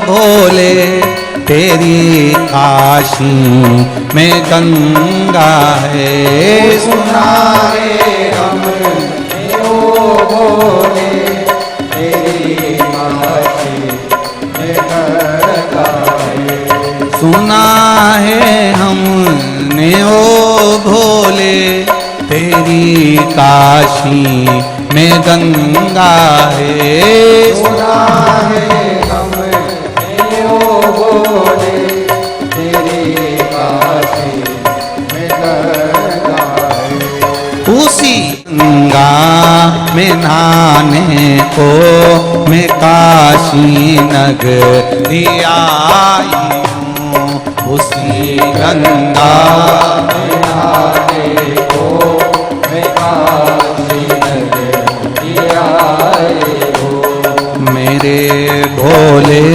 भोले तेरी काशी में गंगा है। सुना है हमने ओ भोले तेरी काशी में गंगा है। सुना है हमने ओ भोले तेरी काशी में गंगा है। सुना है हमने ओ भोले तेरी काशी में गंगा है। उसी गंगा में नहाने को मैं काशी नगरी आई हूँ। उसी गंगा में नहाने को मैं काशी नगरी आई हूँ। मेरे भोले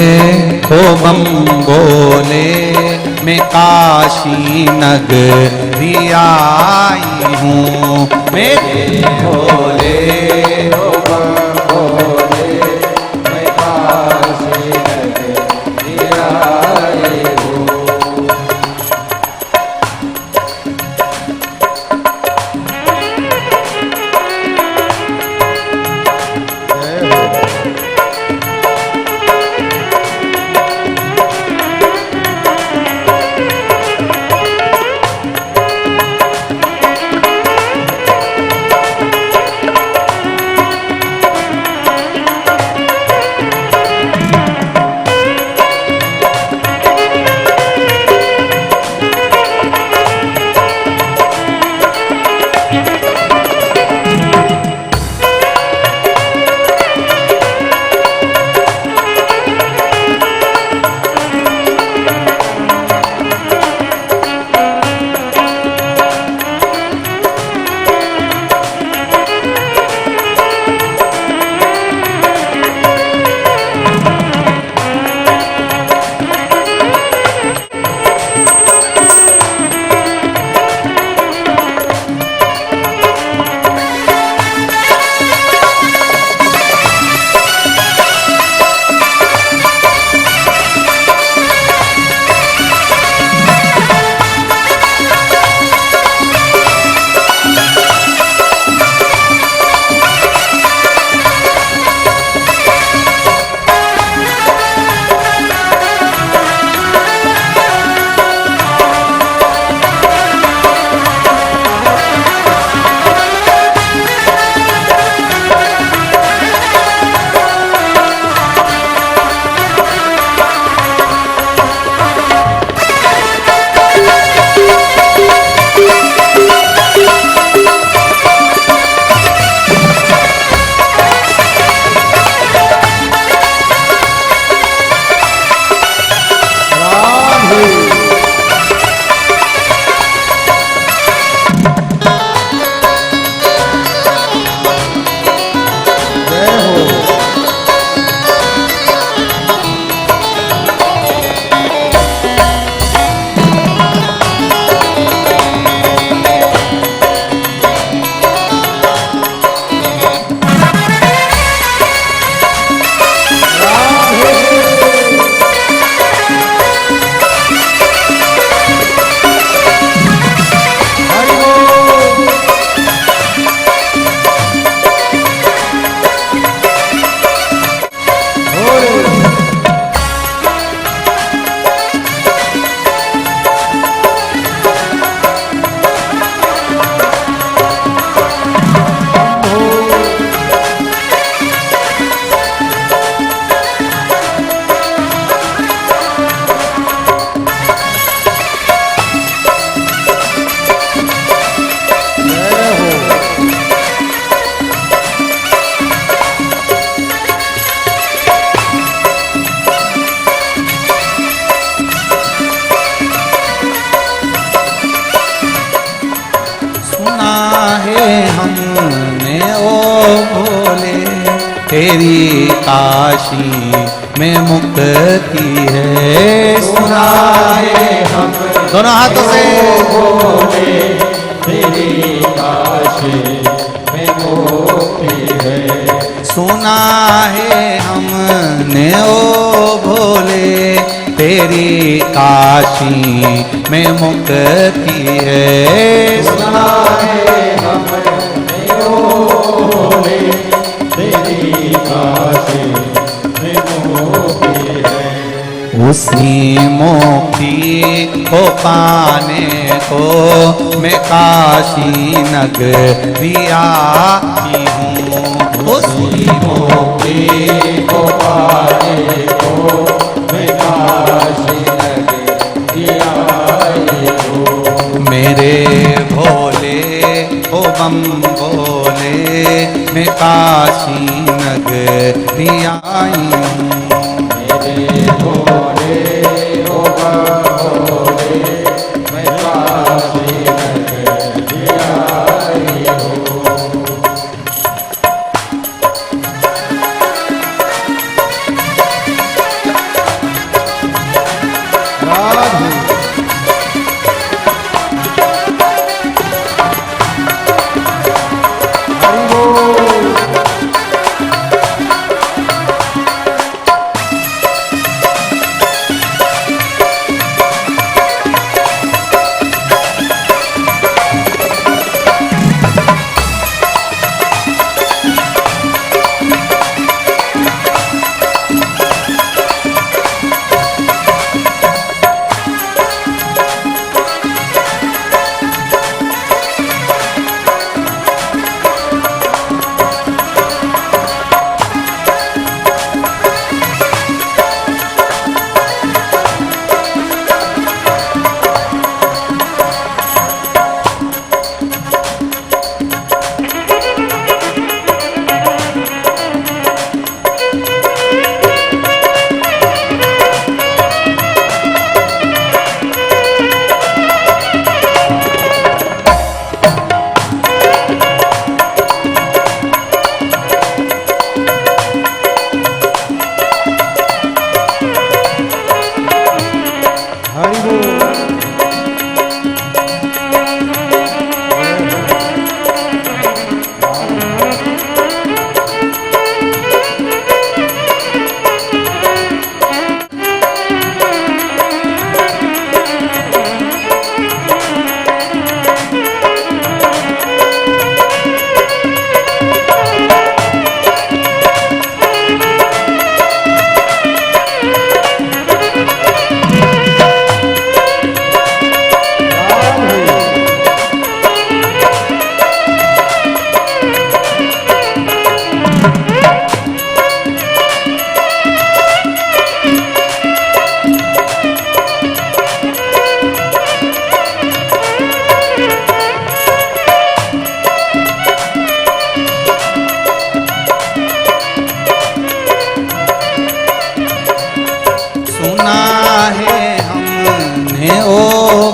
को बम बोले मैं काशी नगरी आई हूँ। मेरे भोले ओ बम भोले मैं काशी नगरी आई हूँ। तेरी काशी में मुक्ति है। सुना है हम दोनों हाथों से भोले तेरी काशी में मुक्ति है। सुना है हमने ओ भोले तेरी काशी में मुक्ति है। सुना है हमने ओ भोले तेरी काशी में मुक्ति है। उसी मुक्ति को पाने को मैं काशी नगरी आई हूँ। उसी मुक्ति को पाने को मैं काशी नगरी आई हूँ। मेरे भोले ओ बम भोले मैं काशी नगरी आई हूँ। मेरे भोले ओ बम भोले मैं काशी नगरी आई हूँ।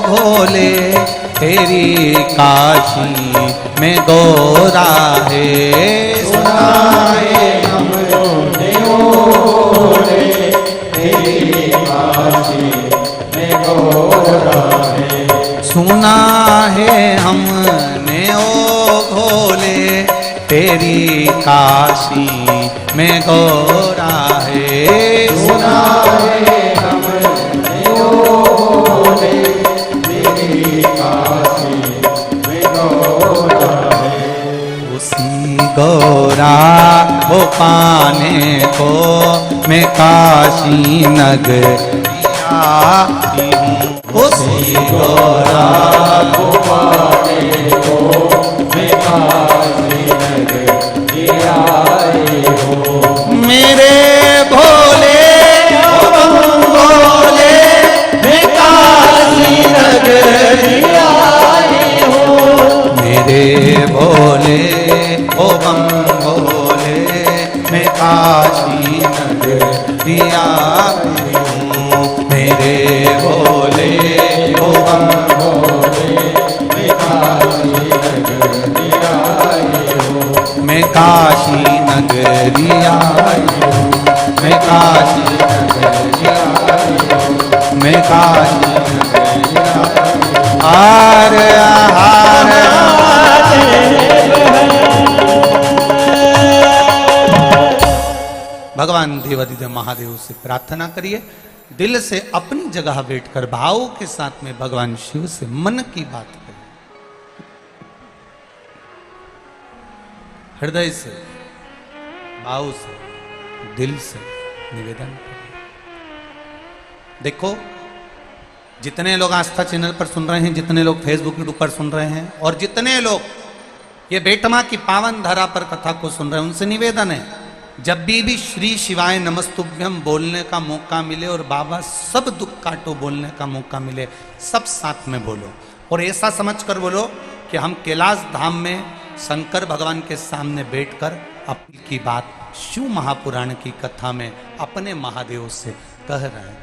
भोले तेरी काशी में गोरा है। सुना है हमने ओ भोले तेरी काशी में गोरा है। सुना है हमने ओ भोले तेरी काशी में गोरा है। सुना है हमने ओ भोले तेरी काशी में गोरा है। उसी गोरा को पाने को मैं काशी नगरी आई हूँ। उसी गोरा को पाने को मैं काशी नगरी आई हूँ। मेरे भोले भोले मैं काशी नगरी आई हूँ। मेरे भोले ओ बम भोले मैं काशी नगरी आई हूँ। मेरे भोले ओ बम भोले मैं काशी नगरी आई हूँ। मैं काशी नगरी आई हूँ। मैं काशी नगरी आई हूँ। मैं काशी नगरी आई हूँ। हार हार देवादिदेव महादेव से प्रार्थना करिए। दिल से अपनी जगह बैठकर भाव के साथ में भगवान शिव से मन की बात करिए, हृदय से, भाव से, दिल से निवेदन करिए। देखो, जितने लोग आस्था चैनल पर सुन रहे हैं, जितने लोग फेसबुक यूट्यूब पर सुन रहे हैं, और जितने लोग ये बेटमा की पावन धरा पर कथा को सुन रहे हैं, उनसे निवेदन है, जब भी श्री शिवाय नमस्तुभ्यम बोलने का मौका मिले और बाबा सब दुख काटो बोलने का मौका मिले, सब साथ में बोलो। और ऐसा समझकर बोलो कि हम कैलाश धाम में शंकर भगवान के सामने बैठकर अपनी की बात शिव महापुराण की कथा में अपने महादेव से कह रहे हैं।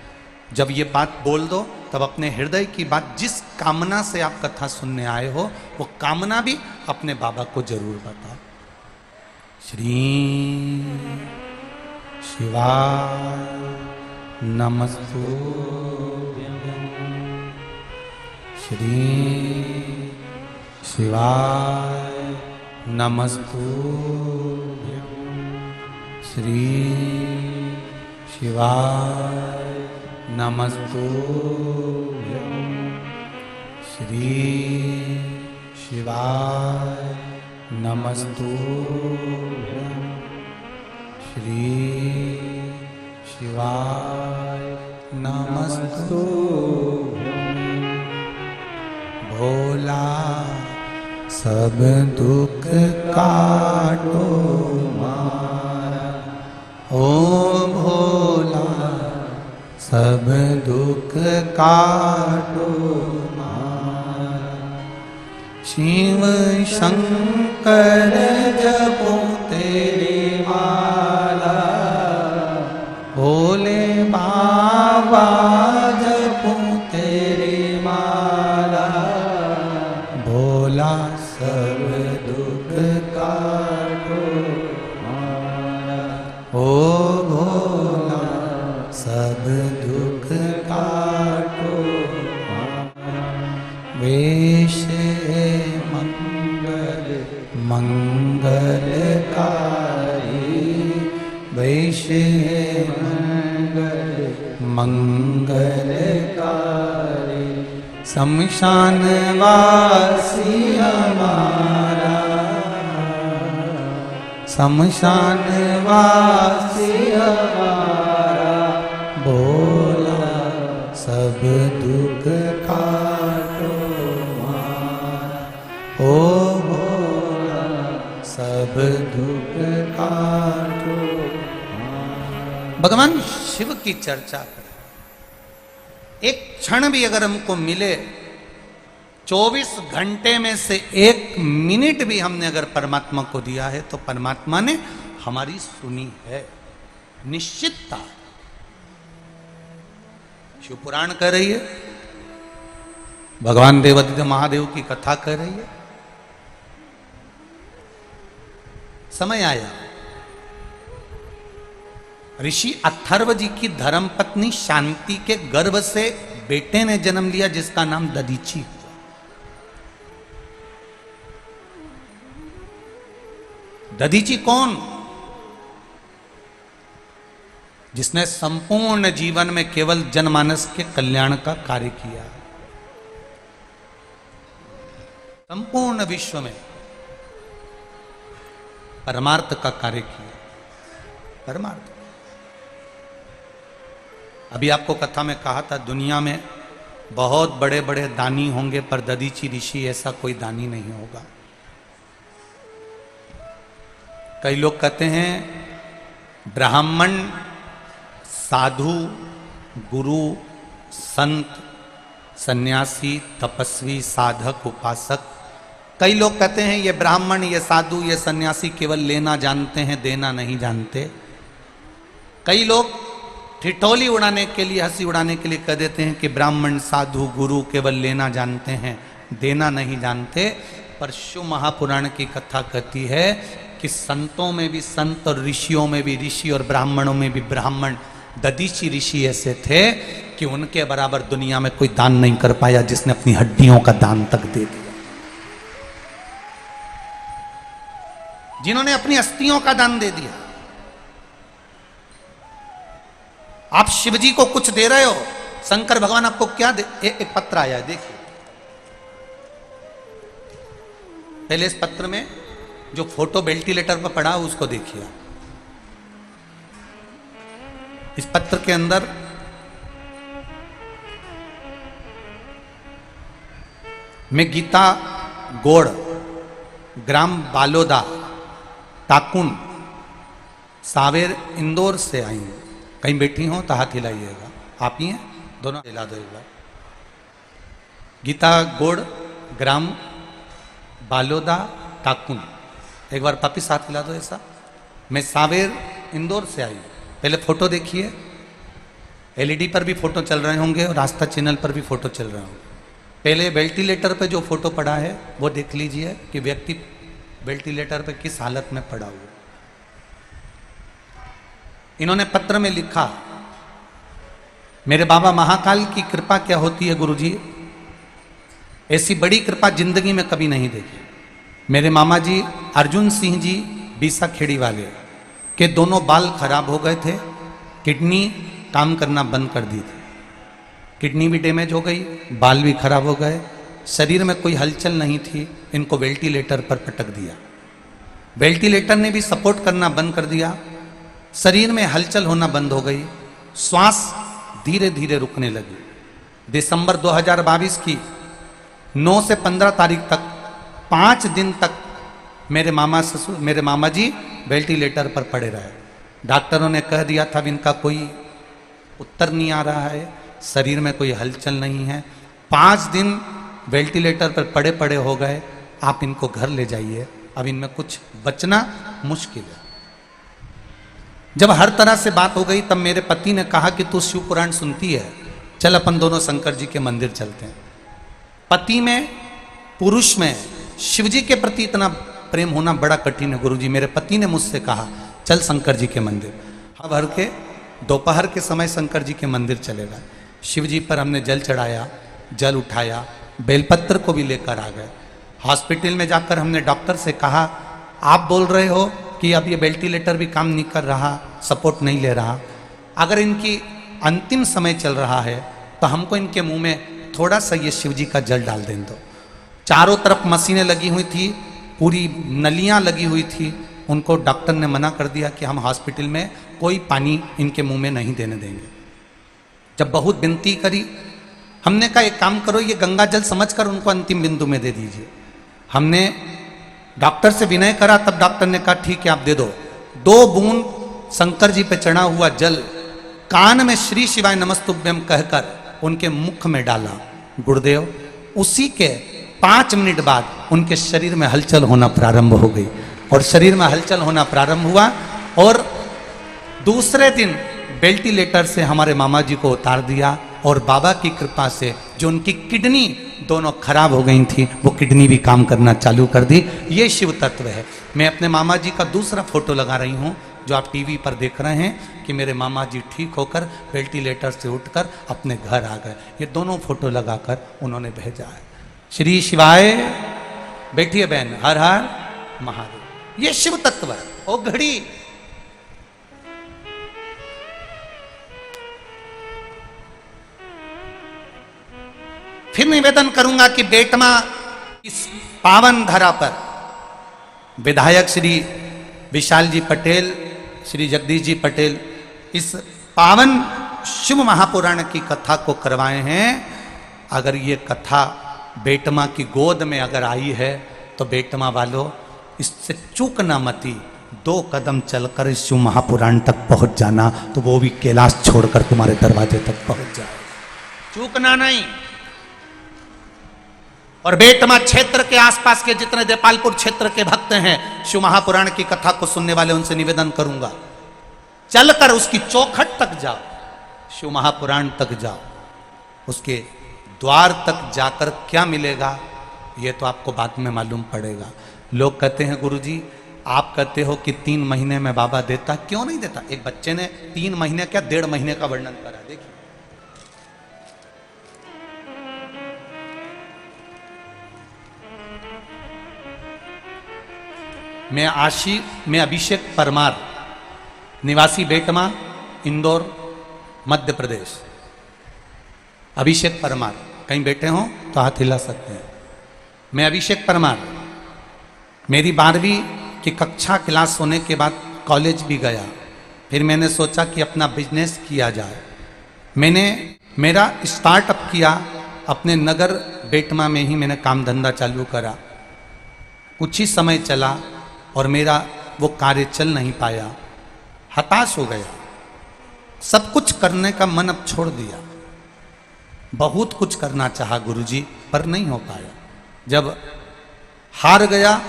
जब ये बात बोल दो, तब अपने हृदय की बात, जिस कामना से आप कथा सुनने आए हो, वो कामना भी अपने बाबा को जरूर बताओ। श्री शिवाय नमस्तुभ्यं, श्री शिवाय नमस्तुभ्यं, श्री शिवाय नमस्तुभ्यं, श्री शिवाय नमस्तुभ्यं, श्री शिवाय नमस्तुभ्यं। भोला सब दुख काटो मारा, ओ भोला सब दुख काटो मारा। शिव शंकर जपो तेरी माला, भोले बाबा जपो तेरी माला। भोला सब दुख काटो मारा, ओ भोला सब दुख काटो मारा। वेश मंगल मंगलकारी, वेश मंगल मंगलकारी। शमशान वासी हमारा, शमशान वासी हमारा। भोला सब दुख काटो मारा, ओ भोला सब दुख काटो मारा। भगवान शिव की चर्चा करें। एक क्षण भी अगर हमको मिले, 24 घंटे में से 1 मिनट भी हमने अगर परमात्मा को दिया है, तो परमात्मा ने हमारी सुनी है, निश्चितता। शिव पुराण कर रही है, भगवान देवादिदेव महादेव की कथा कर रही है। समय आया, ऋषि अथर्व जी की धर्मपत्नी शांति के गर्भ से बेटे ने जन्म लिया, जिसका नाम दधीची हुआ। दधीची कौन? जिसने संपूर्ण जीवन में केवल जनमानस के कल्याण का कार्य किया, संपूर्ण विश्व में परमार्थ का कार्य किया, परमार्थ। अभी आपको कथा में कहा था, दुनिया में बहुत बड़े बड़े दानी होंगे, पर दधीची ऋषि ऐसा कोई दानी नहीं होगा। कई लोग कहते हैं ब्राह्मण, साधु, गुरु, संत, सन्यासी, तपस्वी, साधक, उपासक, कई लोग कहते हैं ये ब्राह्मण, ये साधु, ये सन्यासी केवल लेना जानते हैं, देना नहीं जानते। कई लोग ठिठोली उड़ाने के लिए, हंसी उड़ाने के लिए कह देते हैं कि ब्राह्मण, साधु, गुरु केवल लेना जानते हैं, देना नहीं जानते। पर शिव महापुराण की कथा कहती है कि संतों में भी संत और ऋषियों में भी ऋषि और ब्राह्मणों में भी ब्राह्मण, दधीची ऋषि ऐसे थे कि उनके बराबर दुनिया में कोई दान नहीं कर पाया, जिसने अपनी हड्डियों का दान तक दे दिया, जिन्होंने अपनी अस्थियों का दान दे दिया। आप शिव जी को कुछ दे रहे हो, शंकर भगवान आपको क्या दे? एक पत्र आया है, देखिए। पहले इस पत्र में जो फोटो वेंटिलेटर पर पड़ा उसको देखिए। इस पत्र के अंदर मैं गीता गोड़, ग्राम बालोदा, टाकुन, सावेर, इंदौर से आई हूं। कहीं बैठी हो तो हाथ हिलाइएगा। आप ही हैं? दोनों हिला दो एक बार। गीता गोड़, ग्राम बालोदा, टाकुन। एक बार वापिस हाथ हिला दो ऐसा। मैं सावेर, इंदौर से आई हूं। पहले फोटो देखिए। एलईडी पर भी फोटो चल रहे होंगे और आस्था चैनल पर भी फोटो चल रहे होंगे। पहले वेंटिलेटर पे जो फोटो पड़ा है वो देख लीजिए कि व्यक्ति वेंटिलेटर पे किस हालत में पड़ा हुआ। इन्होंने पत्र में लिखा, मेरे बाबा महाकाल की कृपा क्या होती है गुरुजी, ऐसी बड़ी कृपा जिंदगी में कभी नहीं देखी। मेरे मामा जी अर्जुन सिंह जी बीसा खेड़ी वाले के दोनों बाल खराब हो गए थे, किडनी काम करना बंद कर दी थी, किडनी भी डैमेज हो गई, बाल भी खराब हो गए, शरीर में कोई हलचल नहीं थी। इनको वेंटिलेटर पर पटक दिया। वेंटिलेटर ने भी सपोर्ट करना बंद कर दिया, शरीर में हलचल होना बंद हो गई, श्वास धीरे धीरे रुकने लगी। दिसंबर 2022 की 9 से 15 तारीख तक 5 दिन तक मेरे मामा जी वेंटिलेटर पर पड़े रहे। डॉक्टरों ने कह दिया था इनका कोई उत्तर नहीं आ रहा है, शरीर में कोई हलचल नहीं है। 5 दिन वेंटिलेटर पर पड़े पड़े हो गए। आप इनको घर ले जाइए, अब इनमें कुछ बचना मुश्किल है। जब हर तरह से बात हो गई तब मेरे पति ने कहा कि तू शिव पुराण सुनती है, चल अपन दोनों शंकर जी के मंदिर चलते हैं। पति में, पुरुष में शिव जी के प्रति इतना प्रेम होना बड़ा कठिन है गुरुजी। मेरे पति ने मुझसे कहा चल शंकर जी के मंदिर। अब हर के दोपहर के समय शंकर जी के मंदिर चलेगा। शिव जी पर हमने जल चढ़ाया, जल उठाया, बेलपत्र को भी लेकर आ गए। हॉस्पिटल में जाकर हमने डॉक्टर से कहा आप बोल रहे हो कि अब ये वेंटिलेटर भी काम नहीं कर रहा, सपोर्ट नहीं ले रहा, अगर इनकी अंतिम समय चल रहा है तो हमको इनके मुंह में थोड़ा सा ये शिव जी का जल डाल दें दो। चारों तरफ मशीनें लगी हुई थी, पूरी नलियां लगी हुई थी। उनको डॉक्टर ने मना कर दिया कि हम हॉस्पिटल में कोई पानी इनके मुंह में नहीं देने देंगे। जब बहुत विनती करी, हमने कहा एक काम करो, ये गंगा जल समझकर उनको अंतिम बिंदु में दे दीजिए। हमने डॉक्टर से विनय करा, तब डॉक्टर ने कहा ठीक है आप दे दो। 2 बूंद शंकर जी पे चढ़ा हुआ जल कान में श्री शिवाय नमस्तुभ्यम कहकर उनके मुख में डाला। गुरुदेव, उसी के 5 मिनट बाद उनके शरीर में हलचल होना प्रारंभ हो गई और शरीर में हलचल होना प्रारंभ हुआ और दूसरे दिन वेंटिलेटर से हमारे मामा जी को उतार दिया और बाबा की कृपा से जो उनकी किडनी दोनों खराब हो गई थी वो किडनी भी काम करना चालू कर दी। ये शिव तत्व है। मैं अपने मामा जी का दूसरा फोटो लगा रही हूँ जो आप टीवी पर देख रहे हैं कि मेरे मामा जी ठीक होकर वेंटिलेटर से उठकर अपने घर आ गए। ये दोनों फोटो लगाकर उन्होंने भेजा है। श्री शिवाय। बैठिए बहन। हर हर महादेव। ये शिव तत्व है। ओ घड़ी फिर निवेदन करूंगा कि बेटमा इस पावन धरा पर विधायक श्री विशाल जी पटेल, श्री जगदीश जी पटेल इस पावन शिव महापुराण की कथा को करवाए हैं। अगर ये कथा बेटमा की गोद में अगर आई है तो बेटमा वालों इससे चूकना मती। 2 कदम चलकर इस शिव महापुराण तक पहुंच जाना तो वो भी कैलाश छोड़कर तुम्हारे दरवाजे तक पहुंच जाए। चूकना नहीं। और बेटमा क्षेत्र के आसपास के जितने देपालपुर क्षेत्र के भक्त हैं शिव महापुराण की कथा को सुनने वाले उनसे निवेदन करूंगा, चलकर उसकी चौखट तक जाओ, शिव महापुराण तक जाओ। उसके द्वार तक जाकर क्या मिलेगा ये तो आपको बाद में मालूम पड़ेगा। लोग कहते हैं गुरुजी आप कहते हो कि 3 महीने में बाबा देता, क्यों नहीं देता? एक बच्चे ने 3 महीने क्या 1.5 महीने का वर्णन करा। देखिए मैं अभिषेक परमार, निवासी बेटमा, इंदौर, मध्य प्रदेश। अभिषेक परमार, कहीं बैठे हो तो हाथ हिला सकते हैं। मैं अभिषेक परमार, मेरी 12वीं की कक्षा क्लास होने के बाद कॉलेज भी गया। फिर मैंने सोचा कि अपना बिजनेस किया जाए। मैंने मेरा स्टार्टअप किया अपने नगर बेटमा में ही। मैंने काम धंधा चालू करा, कुछ ही समय चला और मेरा वो कार्य चल नहीं पाया। हताश हो गया, सब कुछ करने का मन अब छोड़ दिया। बहुत कुछ करना चाहा गुरुजी, पर नहीं हो पाया। जब हार गया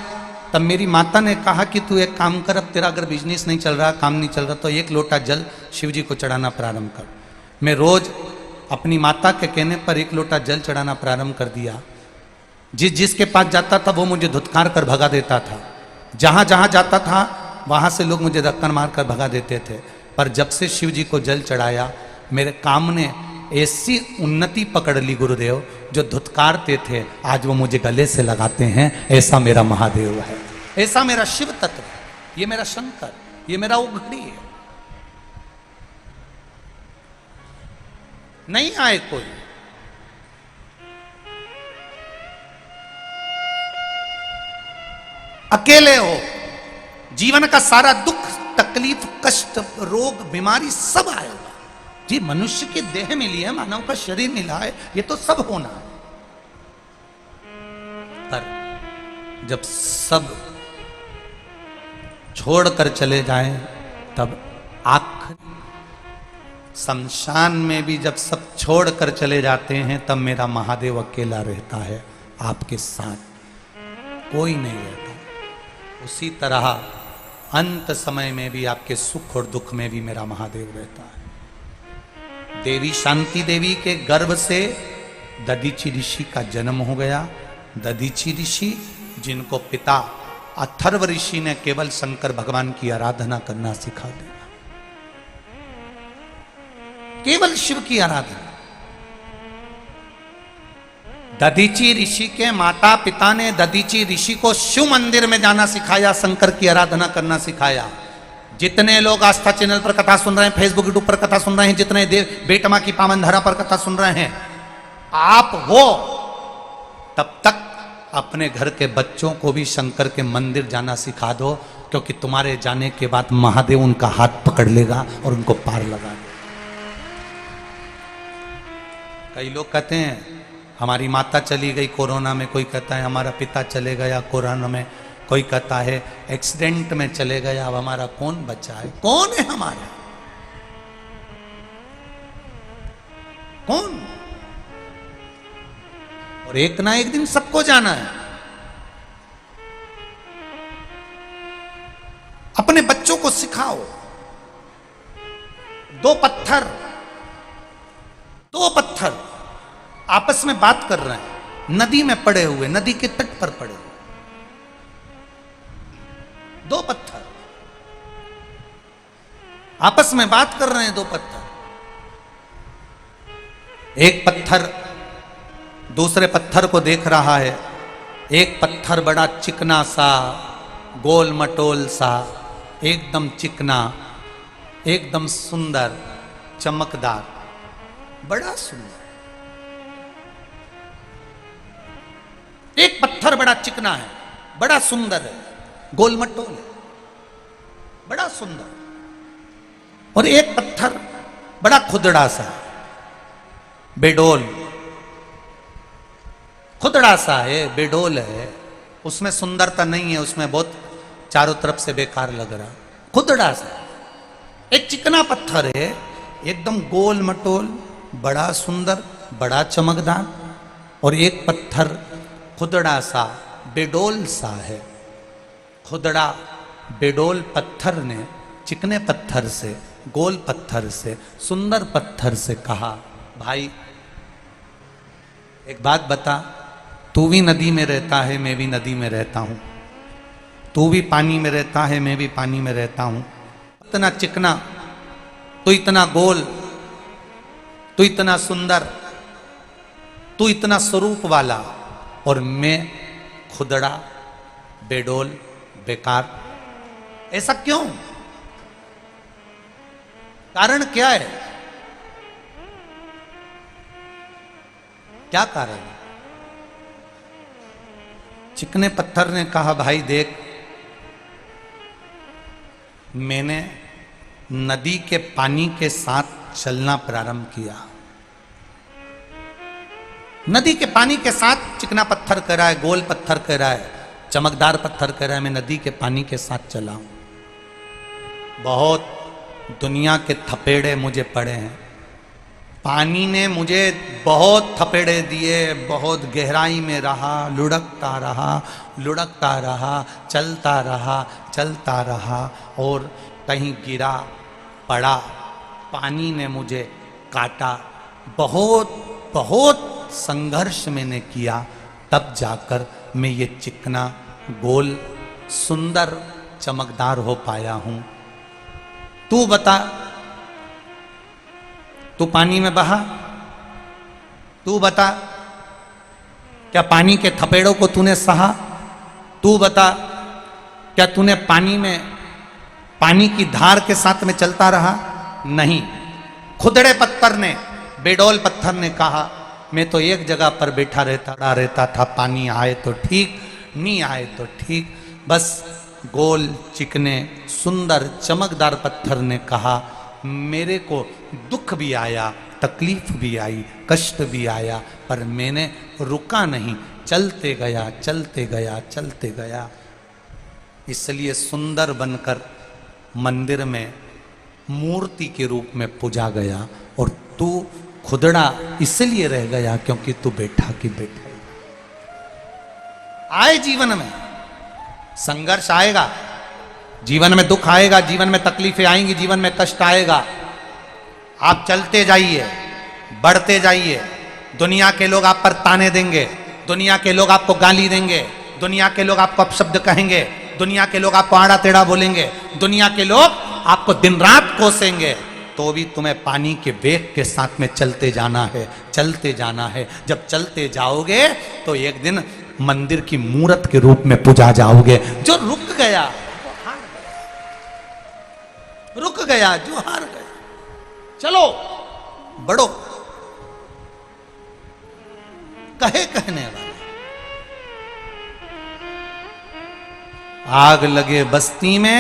तब मेरी माता ने कहा कि तू एक काम कर, अब तेरा अगर बिजनेस नहीं चल रहा, काम नहीं चल रहा, तो एक लोटा जल शिव जी को चढ़ाना प्रारंभ कर। मैं रोज अपनी माता के कहने पर एक लोटा जल चढ़ाना प्रारंभ कर दिया। जिसके पास जाता था वो मुझे धुतकार कर भगा देता था। जहाँ जहाँ जाता था वहाँ से लोग मुझे धक्का मार कर भगा देते थे। पर जब से शिव जी को जल चढ़ाया, मेरे काम ने ऐसी उन्नति पकड़ ली गुरुदेव, जो धुतकारते थे आज वो मुझे गले से लगाते हैं। ऐसा मेरा महादेव है, ऐसा मेरा शिव तत्व, ये मेरा शंकर, ये मेरा उघड़ी है। नहीं आए कोई, अकेले हो, जीवन का सारा दुख तकलीफ कष्ट रोग बीमारी सब आएगा। जी मनुष्य के देह मिली है, मानव का शरीर मिला है, ये तो सब होना है। पर जब सब छोड़कर चले जाएं, तब आखिरी शमशान में भी जब सब छोड़कर चले जाते हैं, तब मेरा महादेव अकेला रहता है आपके साथ, कोई नहीं रहता। उसी तरह अंत समय में भी आपके सुख और दुख में भी मेरा महादेव रहता है। देवी शांति देवी के गर्भ से दधीची ऋषि का जन्म हो गया। दधीची ऋषि जिनको पिता अथर्व ऋषि ने केवल शंकर भगवान की आराधना करना सिखा दिया, केवल शिव की आराधना। दधीची ऋषि के माता पिता ने दधीची ऋषि को शिव मंदिर में जाना सिखाया, शंकर की आराधना करना सिखाया। जितने लोग आस्था चैनल पर कथा सुन रहे हैं, फेसबुक यूट्यूब पर कथा सुन रहे हैं, जितने देव बेटमा की पावन धरा पर कथा सुन रहे हैं, आप हो तब तक अपने घर के बच्चों को भी शंकर के मंदिर जाना सिखा दो, क्योंकि तुम्हारे जाने के बाद महादेव उनका हाथ पकड़ लेगा और उनको पार लगा देगा। कई लोग कहते हैं हमारी माता चली गई कोरोना में, कोई कहता है हमारा पिता चले गया कोरोना में, कोई कहता है एक्सीडेंट में चले गया, अब हमारा कौन बचा है? कौन है हमारा? कौन? और एक ना एक दिन सबको जाना है। अपने बच्चों को सिखाओ, दो पत्थर आपस में बात कर रहे हैं, नदी में पड़े हुए, नदी के तट पर पड़े हुए दो पत्थर आपस में बात कर रहे हैं। दो पत्थर, एक पत्थर दूसरे पत्थर को देख रहा है। एक पत्थर बड़ा चिकना सा, गोल मटोल सा, एकदम चिकना, एकदम सुंदर, चमकदार, बड़ा सुंदर। एक पत्थर बड़ा चिकना है, बड़ा सुंदर है, गोल मटोल है, बड़ा सुंदर। और एक पत्थर बड़ा खुदड़ा सा, बेडोल, खुदड़ा सा है, बेडोल है, उसमें सुंदरता नहीं है, उसमें बहुत चारों तरफ से बेकार लग रहा, खुदड़ा सा। एक चिकना पत्थर है, एकदम गोल मटोल, बड़ा सुंदर, बड़ा चमकदार। और एक पत्थर खुदड़ा सा, बेडोल सा है। खुदड़ा बेडोल पत्थर ने चिकने पत्थर से, गोल पत्थर से, सुंदर पत्थर से कहा, भाई एक बात बता, तू भी नदी में रहता है, मैं भी नदी में रहता हूं, तू भी पानी में रहता है, मैं भी पानी में रहता हूं। इतना चिकना, तू इतना गोल, तू इतना सुंदर, तू इतना स्वरूप वाला, और मैं खुदड़ा, बेडोल, बेकार। ऐसा क्यों? कारण क्या है? क्या कारण है? चिकने पत्थर ने कहा, भाई देख, मैंने नदी के पानी के साथ चलना प्रारंभ किया। नदी के पानी के साथ चिकना पत्थर कह रहा है, गोल पत्थर कह रहा है, चमकदार पत्थर कह रहा है, मैं नदी के पानी के साथ चला हूं। बहुत दुनिया के थपेड़े मुझे पड़े हैं, पानी ने मुझे बहुत थपेड़े दिए, बहुत गहराई में रहा, लुढ़कता रहा, चलता रहा और कहीं गिरा पड़ा, पानी ने मुझे काटा, बहुत संघर्ष मैंने किया, तब जाकर मैं ये चिकना, गोल, सुंदर, चमकदार हो पाया हूं। तू बता, तू पानी में बहा, तू बता, क्या पानी के थपेड़ों को तूने सहा? तू बता, क्या तूने पानी में, पानी की धार के साथ में चलता रहा? नहीं। खुदड़े पत्थर ने, बेडौल पत्थर ने कहा, मैं तो एक जगह पर बैठा रहता था, पानी आए तो ठीक, नहीं आए तो ठीक। बस गोल, चिकने, सुंदर, चमकदार पत्थर ने कहा, मेरे को दुख भी आया, तकलीफ भी आई, कष्ट भी आया, पर मैंने रुका नहीं, चलते गया। इसलिए सुंदर बनकर मंदिर में मूर्ति के रूप में पूजा गया, और तू खुदड़ा इसलिए रह गया क्योंकि तू बैठा की बैठा। आए जीवन में संघर्ष आएगा, जीवन में दुख आएगा, जीवन में तकलीफें आएंगी, जीवन में कष्ट आएगा। आप चलते जाइए, बढ़ते जाइए। दुनिया के लोग आप पर ताने देंगे, दुनिया के लोग आपको गाली देंगे, दुनिया के लोग आपको अपशब्द कहेंगे, दुनिया के लोग आपको आड़ा टेढ़ा बोलेंगे, दुनिया के लोग आपको दिन रात कोसेंगे, तो भी तुम्हें पानी के वेग के साथ में चलते जाना है। जब चलते जाओगे तो एक दिन मंदिर की मूर्त के रूप में पूजा जाओगे। जो रुक गया जो हार गया। चलो बढ़ो, कहने वाले। आग लगे बस्ती में,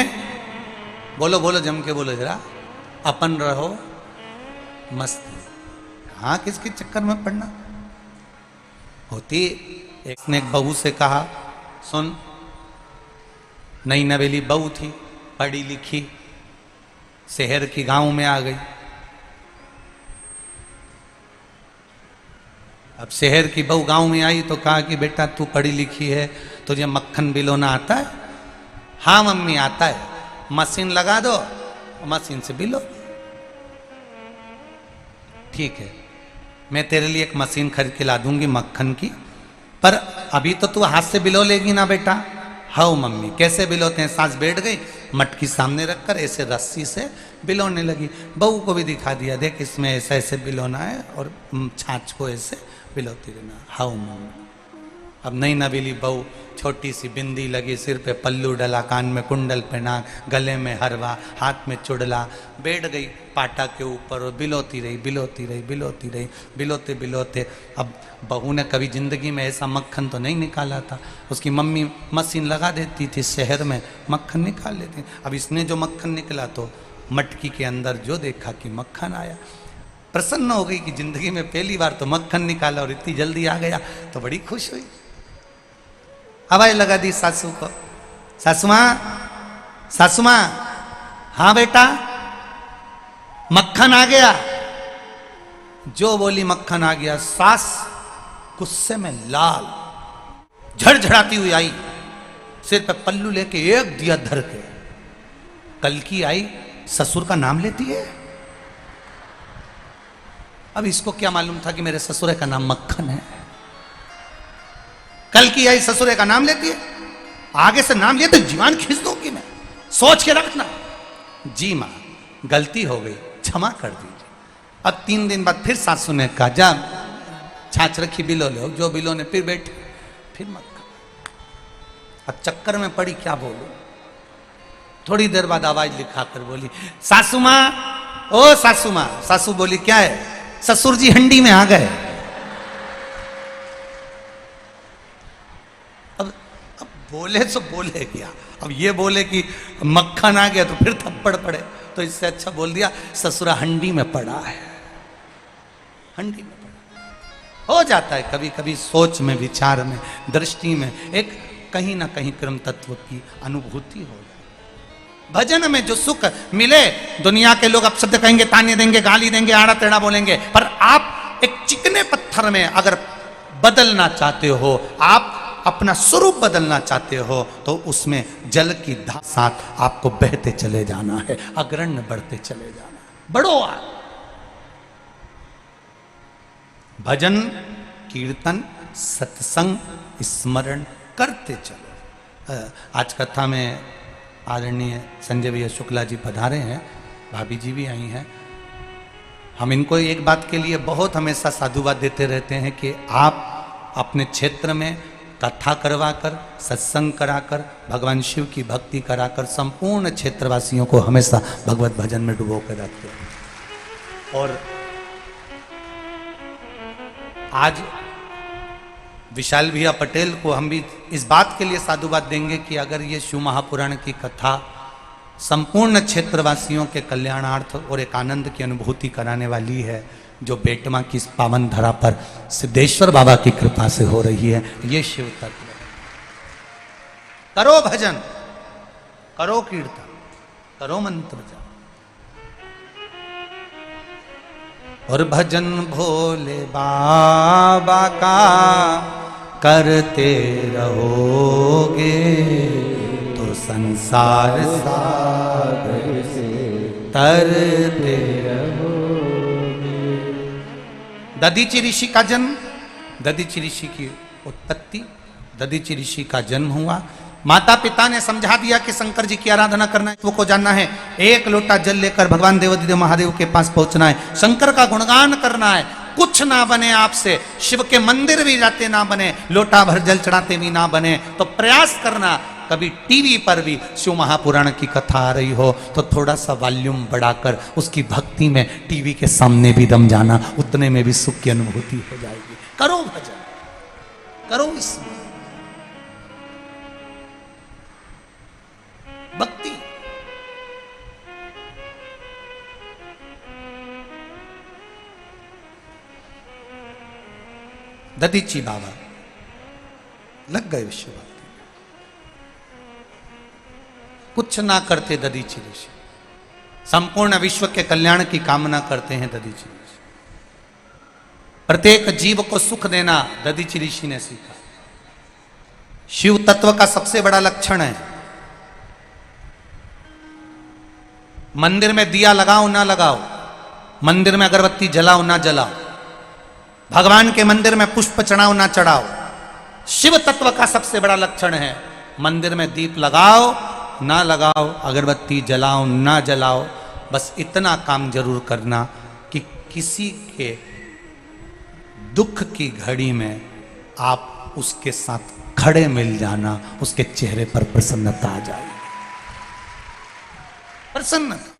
बोलो जम के बोलो जरा, अपन रहो मस्ती। हाँ, किसके चक्कर में पड़ना होती। एक ने एक बहू से कहा, सुन, नई नवेली बहू थी, पढ़ी लिखी, शहर की गांव में आ गई। अब शहर की बहू गांव में आई तो कहा कि बेटा तू पढ़ी लिखी है, तुझे मक्खन बिलोना आता है? हाँ मम्मी आता है। मशीन लगा दो, मशीन से बिलो। ठीक है, मैं तेरे लिए एक मशीन खरीद के ला दूंगी मक्खन की, पर अभी तो तू हाथ से बिलो लेगी ना बेटा? हाँ मम्मी। कैसे बिलोते हैं? सांस बैठ गई, मटकी सामने रखकर ऐसे रस्सी से बिलोने लगी। बहू को भी दिखा दिया, देख इसमें ऐसा ऐसे बिलोना है और छाछ को ऐसे बिलोती रहना। हाँ मम्मी। अब नई नवेली बहू, छोटी सी बिंदी लगी, सिर पे पल्लू डला, कान में कुंडल पहना, गले में हरवा, हाथ में चुड़ला, बैठ गई पाटा के ऊपर और बिलोती रही। बिलोते अब बहू ने कभी जिंदगी में ऐसा मक्खन तो नहीं निकाला था। उसकी मम्मी मशीन लगा देती थी, शहर में मक्खन निकाल लेती। अब इसने जो मक्खन निकला तो मटकी के अंदर जो देखा कि मक्खन आया, प्रसन्न हो गई कि जिंदगी में पहली बार तो मक्खन निकाला और इतनी जल्दी आ गया, तो बड़ी खुश हुई। आवाज लगा दी सासू को, सासू मां, हाँ बेटा मक्खन आ गया। जो बोली मक्खन आ गया, सास गुस्से में लाल झड़झड़ाती हुई आई, सिर पे पल्लू लेके एक दिया धर के। कल की आई ससुर का नाम लेती है। अब इसको क्या मालूम था कि मेरे ससुर का नाम मक्खन है। कल की आई ससुरे का नाम लेती है, आगे से नाम लिया तो जीवान खींच दूंगी मैं, सोच के रखना। जी मां, गलती हो गई, क्षमा कर दीजिए। अब 3 दिन बाद फिर सासू ने कहा, जा छाछ रखी बिलो लो। जो बिलो ने फिर बैठे, फिर मक्खन। अब चक्कर में पड़ी, क्या बोलूं। थोड़ी देर बाद आवाज लिखा कर बोली, सासू मां, ओ सासू मां। सासू बोली, क्या है? ससुर जी हंडी में आ गए। बोले तो बोले क्या, अब ये बोले कि मक्खन आ गया तो फिर थप्पड़ पड़े, तो इससे अच्छा बोल दिया ससुरा हंडी में पड़ा है, हंडी में पड़ा। हो जाता है कभी कभी सोच में, विचार में, दृष्टि में एक कहीं ना कहीं क्रम तत्व की अनुभूति हो जाए। भजन में जो सुख मिले, दुनिया के लोग अब शब्द कहेंगे, ताने देंगे, गाली देंगे, आड़ा टेढ़ा बोलेंगे, पर आप एक चिकने पत्थर में अगर बदलना चाहते हो, आप अपना स्वरूप बदलना चाहते हो, तो उसमें जल की धार साथ आपको बहते चले जाना है, अग्रण्य बढ़ते चले जाना है। बढ़ो आप, भजन कीर्तन सत्संग स्मरण करते चलो। आज कथा में आदरणीय संजय भैया शुक्ला जी पधारे हैं, भाभी जी भी आई हैं। हम इनको एक बात के लिए बहुत हमेशा साधुवाद देते रहते हैं कि आप अपने क्षेत्र में कथा करवाकर, सत्संग कराकर, भगवान शिव की भक्ति कराकर संपूर्ण क्षेत्रवासियों को हमेशा भगवत भजन में डुबो कर रखते हैं। और आज विशाल भैया पटेल को हम भी इस बात के लिए साधुवाद देंगे कि अगर ये शिव महापुराण की कथा संपूर्ण क्षेत्रवासियों के कल्याणार्थ और एक आनंद की अनुभूति कराने वाली है, जो बेटमा की इस पावन धरा पर सिद्धेश्वर बाबा की कृपा से हो रही है, ये शिव तत्व है। करो भजन, करो कीर्तन, करो मंत्र जाप, और भजन भोले बाबा का करते रहोगे तो संसार सागर से तरते रहोगे। दधीचि ऋषि का जन्म, दधीचि ऋषि की उत्पत्ति, दधीचि ऋषि का जन्म हुआ। माता पिता ने समझा दिया कि शंकर जी की आराधना करना है, को जानना है, एक लोटा जल लेकर भगवान देवादिदेव महादेव के पास पहुंचना है, शंकर का गुणगान करना है। कुछ ना बने आपसे, शिव के मंदिर भी जाते ना बने, लोटा भर जल चढ़ाते भी ना बने, तो प्रयास करना कभी टीवी पर भी शिव महापुराण की कथा आ रही हो तो थोड़ा सा वॉल्यूम बढ़ाकर उसकी भक्ति में टीवी के सामने भी दम जाना, उतने में भी सुख की अनुभूति हो जाएगी। करो भजन, करो इसमें भक्ति। दधीचि बाबा लग गए विश्व भक्ति, कुछ ना करते दधीचि ऋषि, संपूर्ण विश्व के कल्याण की कामना करते हैं दधीचि ऋषि। प्रत्येक जीव को सुख देना दधीचि ऋषि ने सीखा। शिव तत्व का सबसे बड़ा लक्षण है, मंदिर में दिया लगाओ ना लगाओ, मंदिर में अगरबत्ती जलाओ ना जलाओ, भगवान के मंदिर में पुष्प चढ़ाओ ना चढ़ाओ, शिव तत्व का सबसे बड़ा लक्षण है मंदिर में दीप लगाओ ना लगाओ, अगरबत्ती जलाओ ना जलाओ, बस इतना काम जरूर करना कि किसी के दुख की घड़ी में आप उसके साथ खड़े मिल जाना, उसके चेहरे पर प्रसन्नता आ जाए, प्रसन्नता।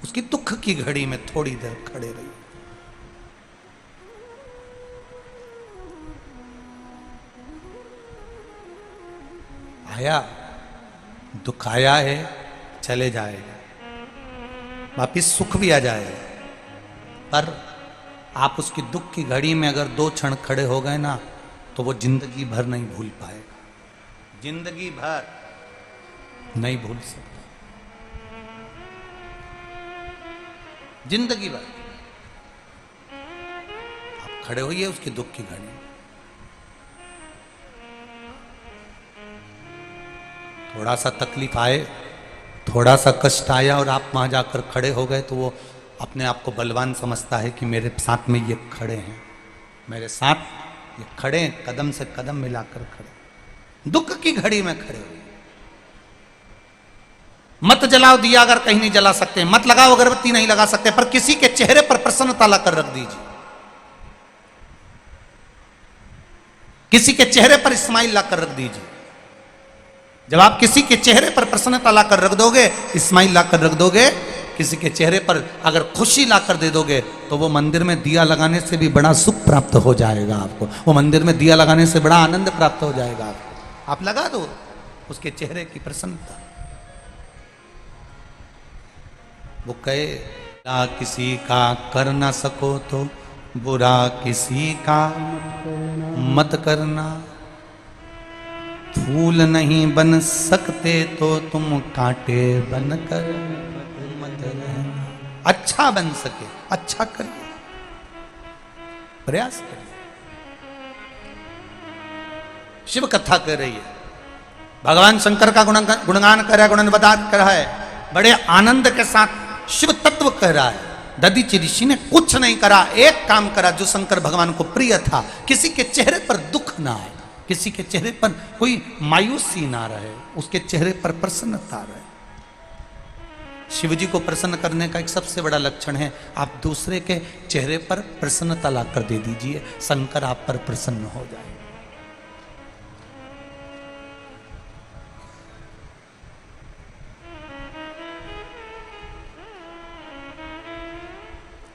उसकी दुख की घड़ी में थोड़ी देर खड़े रहिए। आया, दुख आया है, चले जाएगा, वापिस सुख भी आ जाएगा, पर आप उसकी दुख की घड़ी में अगर 2 क्षण खड़े हो गए ना, तो वो जिंदगी भर नहीं भूल पाएगा, जिंदगी भर नहीं भूल सकता, जिंदगी भर। आप खड़े होइए उसकी दुख की घड़ी में, थोड़ा सा तकलीफ आए, थोड़ा सा कष्ट आया और आप वहां जाकर खड़े हो गए, तो वो अपने आप को बलवान समझता है कि मेरे साथ में ये खड़े हैं, मेरे साथ ये खड़े हैं, कदम से कदम मिलाकर खड़े, दुख की घड़ी में खड़े हुए। मत जलाओ दिया अगर कहीं नहीं जला सकते, मत लगाओ अगरबत्ती नहीं लगा सकते, पर किसी के चेहरे पर प्रसन्नता लाकर रख दीजिए, किसी के चेहरे पर स्माइल लाकर रख दीजिए। जब आप किसी के चेहरे पर प्रसन्नता लाकर रख दोगे, स्माइल लाकर रख दोगे, किसी के चेहरे पर अगर खुशी लाकर दे दोगे तो वो मंदिर में दिया लगाने से भी बड़ा सुख प्राप्त हो जाएगा आपको। वो मंदिर में दिया लगाने से बड़ा आनंद प्राप्त हो जाएगा आपको। आप लगा दो उसके चेहरे की प्रसन्नता। वो कहे बुरा किसी का कर ना सको तो बुरा किसी का मत करना, फूल नहीं बन सकते तो तुम कांटे बनकर मत रहना। अच्छा बन सके अच्छा करिए, प्रयास करिए। शिव कथा कर रही है, भगवान शंकर का गुणगान कर रहा है, गुणगान कर रहा है, बड़े आनंद के साथ शिव तत्व कह रहा है। दधीचि ऋषि ने कुछ नहीं करा, एक काम करा जो शंकर भगवान को प्रिय था। किसी के चेहरे पर दुख ना आए, किसी के चेहरे पर कोई मायूसी ना रहे, उसके चेहरे पर प्रसन्नता रहे। शिव जी को प्रसन्न करने का एक सबसे बड़ा लक्षण है, आप दूसरे के चेहरे पर प्रसन्नता लाकर दे दीजिए, शंकर आप पर प्रसन्न हो जाए।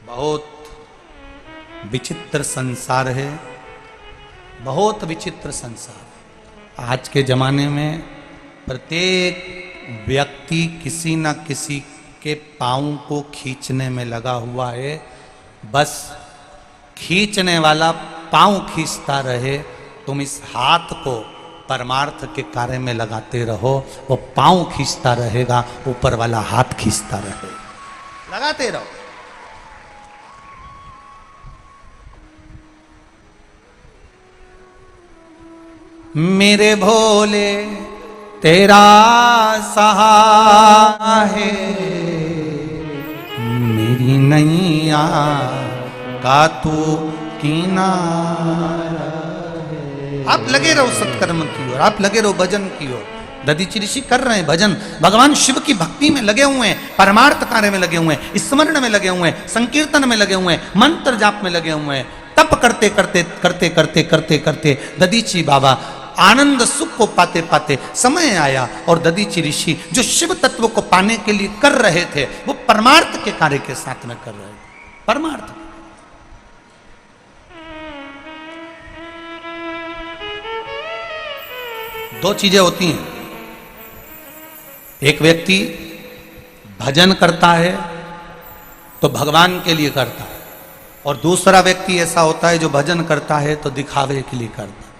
बहुत विचित्र संसार है, बहुत विचित्र संसार। आज के जमाने में प्रत्येक व्यक्ति किसी न किसी के पाँव को खींचने में लगा हुआ है। बस खींचने वाला पाँव खींचता रहे, तुम इस हाथ को परमार्थ के कार्य में लगाते रहो, वो पाँव खींचता रहेगा, ऊपर वाला हाथ खींचता रहेगा। लगाते रहो। मेरे भोले तेरा सहाय है, मेरी नैया का तू किनारा है। आप लगे रहो सत्कर्म की ओर, आप लगे रहो भजन की ओर। दधीचि ऋषि कर रहे हैं भजन, भगवान शिव की भक्ति में लगे हुए हैं, परमार्थ कार्य में लगे हुए हैं, स्मरण में लगे हुए हैं, संकीर्तन में लगे हुए हैं, मंत्र जाप में लगे हुए हैं। तप करते करते करते करते करते करते दधीचि बाबा आनंद सुख को पाते पाते समय आया और दधीचि ऋषि जो शिव तत्व को पाने के लिए कर रहे थे, वो परमार्थ के कार्य के साथ में कर रहे थे। परमार्थ दो चीजें होती हैं, एक व्यक्ति भजन करता है तो भगवान के लिए करता है, और दूसरा व्यक्ति ऐसा होता है जो भजन करता है तो दिखावे के लिए करता है।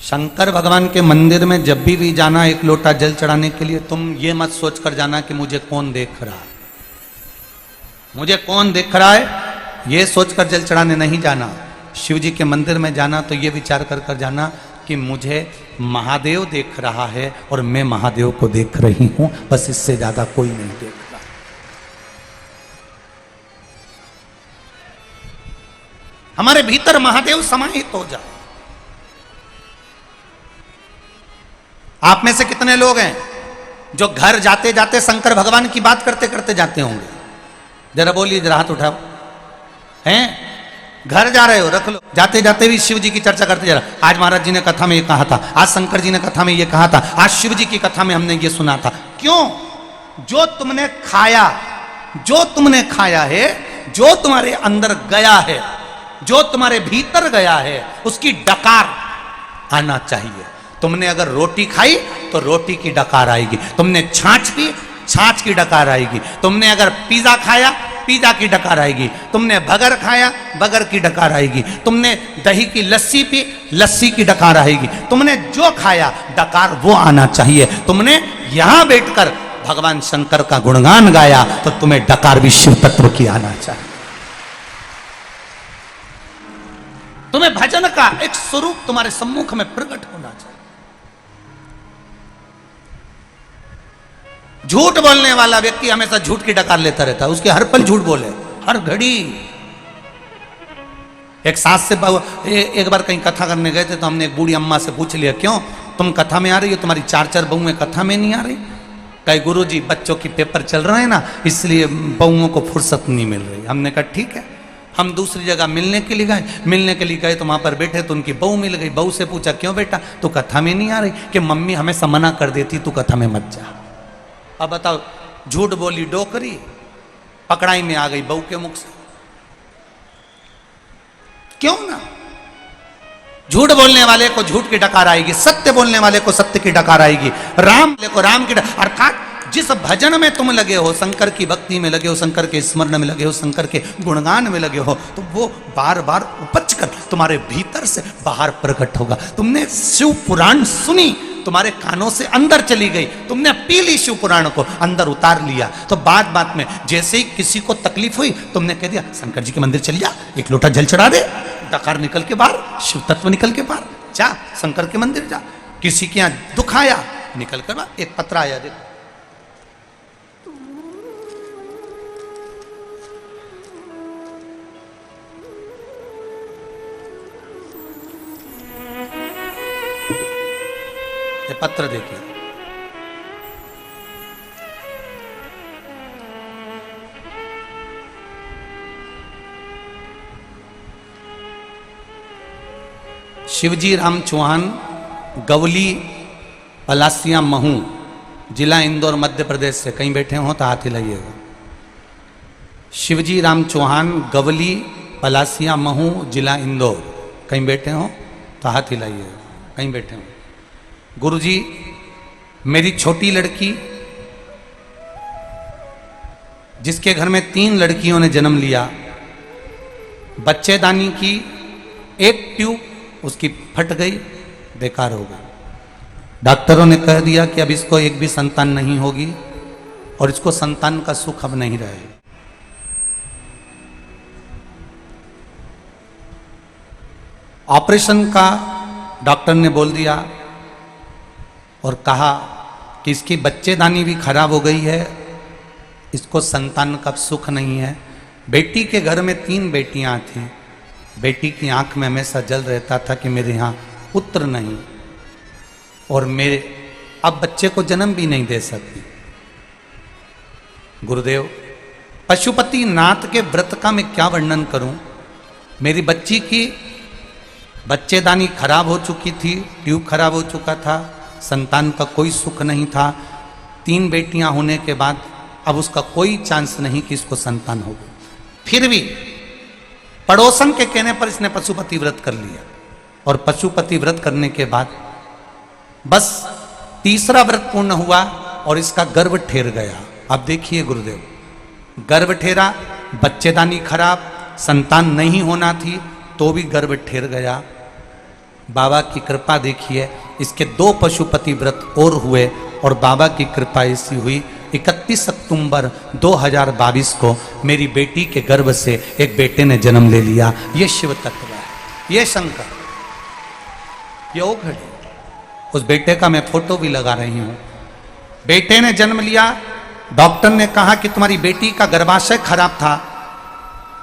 शंकर भगवान के मंदिर में जब भी जाना एक लोटा जल चढ़ाने के लिए, तुम ये मत सोच कर जाना कि मुझे कौन देख रहा है, मुझे कौन देख रहा है, ये सोचकर जल चढ़ाने नहीं जाना। शिव जी के मंदिर में जाना तो ये विचार कर कर जाना कि मुझे महादेव देख रहा है और मैं महादेव को देख रही हूं, बस इससे ज्यादा कोई नहीं देख रहा। हमारे भीतर महादेव समाहित हो जाए। आप में से कितने लोग हैं जो घर जाते जाते शंकर भगवान की बात करते करते जाते होंगे? जरा बोलिए, जरा हाथ उठाओ। हैं? घर जा रहे हो, रख लो। जाते जाते भी शिव जी की चर्चा करते जा रहा। आज महाराज जी ने कथा में ये कहा था, आज शंकर जी ने कथा में ये कहा था, आज शिव जी की कथा में हमने ये सुना था। क्यों? जो तुमने खाया, जो तुमने खाया है, जो तुम्हारे अंदर गया है, जो तुम्हारे भीतर गया है, उसकी डकार आना चाहिए। तुमने अगर रोटी खाई तो रोटी की डकार आएगी, तुमने छाछ पी, छाछ की डकार आएगी, तुमने अगर पिज्जा खाया, पिज्जा की डकार आएगी, तुमने बगर खाया, बगर की डकार आएगी, तुमने दही की लस्सी पी, लस्सी की डकार आएगी। तुमने जो खाया डकार वो आना चाहिए। तुमने यहां बैठकर भगवान शंकर का गुणगान गाया तो तुम्हें डकार भी शिव तत्व की आना चाहिए। तुम्हें भजन का एक स्वरूप तुम्हारे सम्मुख में प्रकट होना चाहिए। झूठ बोलने वाला व्यक्ति हमेशा झूठ की डकार लेता रहता है, उसके हर पल झूठ बोले, हर घड़ी। एक सास से एक बार कहीं कथा करने गए थे तो हमने एक बूढ़ी अम्मा से पूछ लिया, क्यों तुम कथा में आ रही हो, तुम्हारी 4-4 बहुएं कथा में नहीं आ रही? कहे गुरुजी बच्चों की पेपर चल रहे हैं ना, इसलिए बहुओं को फुर्सत नहीं मिल रही। हमने कहा ठीक है। हम दूसरी जगह मिलने के लिए गए, मिलने के लिए गए तो वहां पर बैठे तो उनकी बहू मिल गई। बहू से पूछा, क्यों बेटा तू कथा में नहीं आ रही? कि मम्मी हमें मना कर देती तू कथा में मत जा। अब बताओ, झूठ बोली डोकरी, पकड़ाई में आ गई बहू के मुख से। क्यों ना? झूठ बोलने वाले को झूठ की डकार आएगी, सत्य बोलने वाले को सत्य की डकार आएगी, राम को राम की डकार। अर्थात जिस भजन में तुम लगे हो, शंकर की भक्ति में लगे हो, शंकर के स्मरण में लगे हो, शंकर के गुणगान में लगे हो, तो वो बार बार उपज कर तुम्हारे भीतर से बाहर प्रकट होगा। तुमने शिव पुराण सुनी, तुम्हारे कानों से अंदर चली गई, तुमने पी ली शिव पुराण को, अंदर उतार लिया, तो बात बात में जैसे ही किसी को तकलीफ हुई तुमने कह दिया शंकर जी के मंदिर चल जा, एक लोटा जल चढ़ा दे, डकार निकल के बाहर, शिव तत्व निकल के बाहर जा, शंकर के मंदिर जा। किसी के यहां दुख आया, निकल कर बाहर, एक पत्र आया, देखो ये पत्र देखिए। शिवजी राम चौहान, गवली पलासिया महू, जिला इंदौर, मध्य प्रदेश से। कहीं बैठे हो तो हाथ हिलाइएगा। शिवजी राम चौहान, गवली पलासिया महू, जिला इंदौर। कहीं बैठे हो तो हाथ हिलाइएगा। कहीं बैठे हो। गुरुजी, मेरी छोटी लड़की जिसके घर में 3 लड़कियों ने जन्म लिया, बच्चेदानी की एक ट्यूब उसकी फट गई, बेकार हो गई। डॉक्टरों ने कह दिया कि अब इसको एक भी संतान नहीं होगी और इसको संतान का सुख अब नहीं रहेगा। ऑपरेशन का डॉक्टर ने बोल दिया और कहा कि इसकी बच्चेदानी भी खराब हो गई है, इसको संतान का सुख नहीं है। बेटी के घर में 3 बेटियां थीं। बेटी की आंख में हमेशा जल रहता था कि मेरे यहाँ पुत्र नहीं, और मेरे अब बच्चे को जन्म भी नहीं दे सकती। गुरुदेव, पशुपति नाथ के व्रत का मैं क्या वर्णन करूं। मेरी बच्ची की बच्चेदानी खराब हो चुकी थी, ट्यूब खराब हो चुका था, संतान का कोई सुख नहीं था। 3 बेटियां होने के बाद अब उसका कोई चांस नहीं कि इसको संतान होगी। फिर भी पड़ोसन के कहने पर इसने पशुपति व्रत कर लिया, और पशुपति व्रत करने के बाद बस 3रा व्रत पूर्ण हुआ और इसका गर्भ ठेर गया। अब देखिए गुरुदेव, गर्भ ठेरा, बच्चेदानी खराब, संतान नहीं होना थी तो भी गर्भ ठेर गया। बाबा की कृपा देखिए, इसके 2 पशुपति व्रत और हुए और बाबा की कृपा ऐसी हुई 31 अक्टूबर 2022 को मेरी बेटी के गर्भ से एक बेटे ने जन्म ले लिया। ये शिव तत्व है, ये शंकर, ये ओघड़ी। उस बेटे का मैं फोटो भी लगा रही हूं। बेटे ने जन्म लिया, डॉक्टर ने कहा कि तुम्हारी बेटी का गर्भाशय खराब था,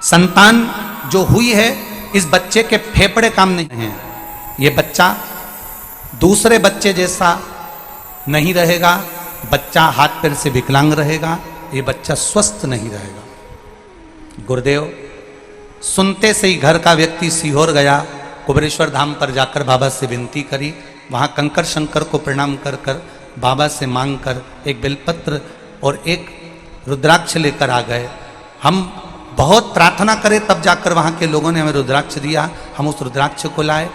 संतान जो हुई है इस बच्चे के फेफड़े काम नहीं हैं, ये बच्चा दूसरे बच्चे जैसा नहीं रहेगा, बच्चा हाथ पैर से विकलांग रहेगा, ये बच्चा स्वस्थ नहीं रहेगा। गुरुदेव, सुनते से ही घर का व्यक्ति सीहोर गया, कुबेरेश्वर धाम पर जाकर बाबा से विनती करी, वहाँ कंकर शंकर को प्रणाम कर कर बाबा से मांग कर एक बेलपत्र और एक रुद्राक्ष लेकर आ गए। हम बहुत प्रार्थना करें तब जाकर वहाँ के लोगों ने हमें रुद्राक्ष दिया। हम उस रुद्राक्ष को लाए,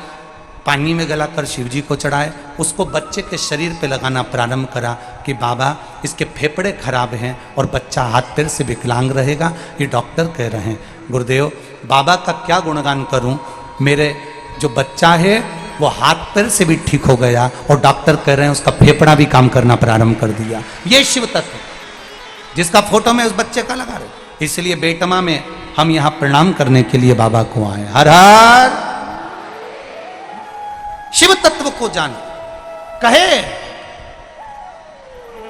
पानी में गलाकर शिवजी को चढ़ाए, उसको बच्चे के शरीर पे लगाना प्रारंभ करा कि बाबा इसके फेफड़े खराब हैं और बच्चा हाथ पैर से विकलांग रहेगा, ये डॉक्टर कह रहे हैं। गुरुदेव, बाबा का क्या गुणगान करूं, मेरे जो बच्चा है वो हाथ पैर से भी ठीक हो गया और डॉक्टर कह रहे हैं उसका फेफड़ा भी काम करना प्रारंभ कर दिया। ये शिव तत्व जिसका फोटो में उस बच्चे का लगा रहे, इसलिए बेटमा में हम यहाँ प्रणाम करने के लिए बाबा को आए। हर हर शिव तत्व को जानो। कहे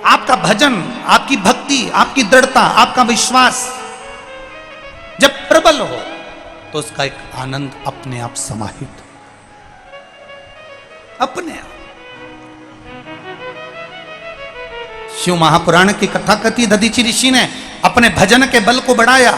आपका भजन, आपकी भक्ति, आपकी दृढ़ता, आपका विश्वास जब प्रबल हो तो उसका एक आनंद अपने आप समाहित, अपने आप। शिव महापुराण की कथा कथी दधीचि ऋषि ने अपने भजन के बल को बढ़ाया।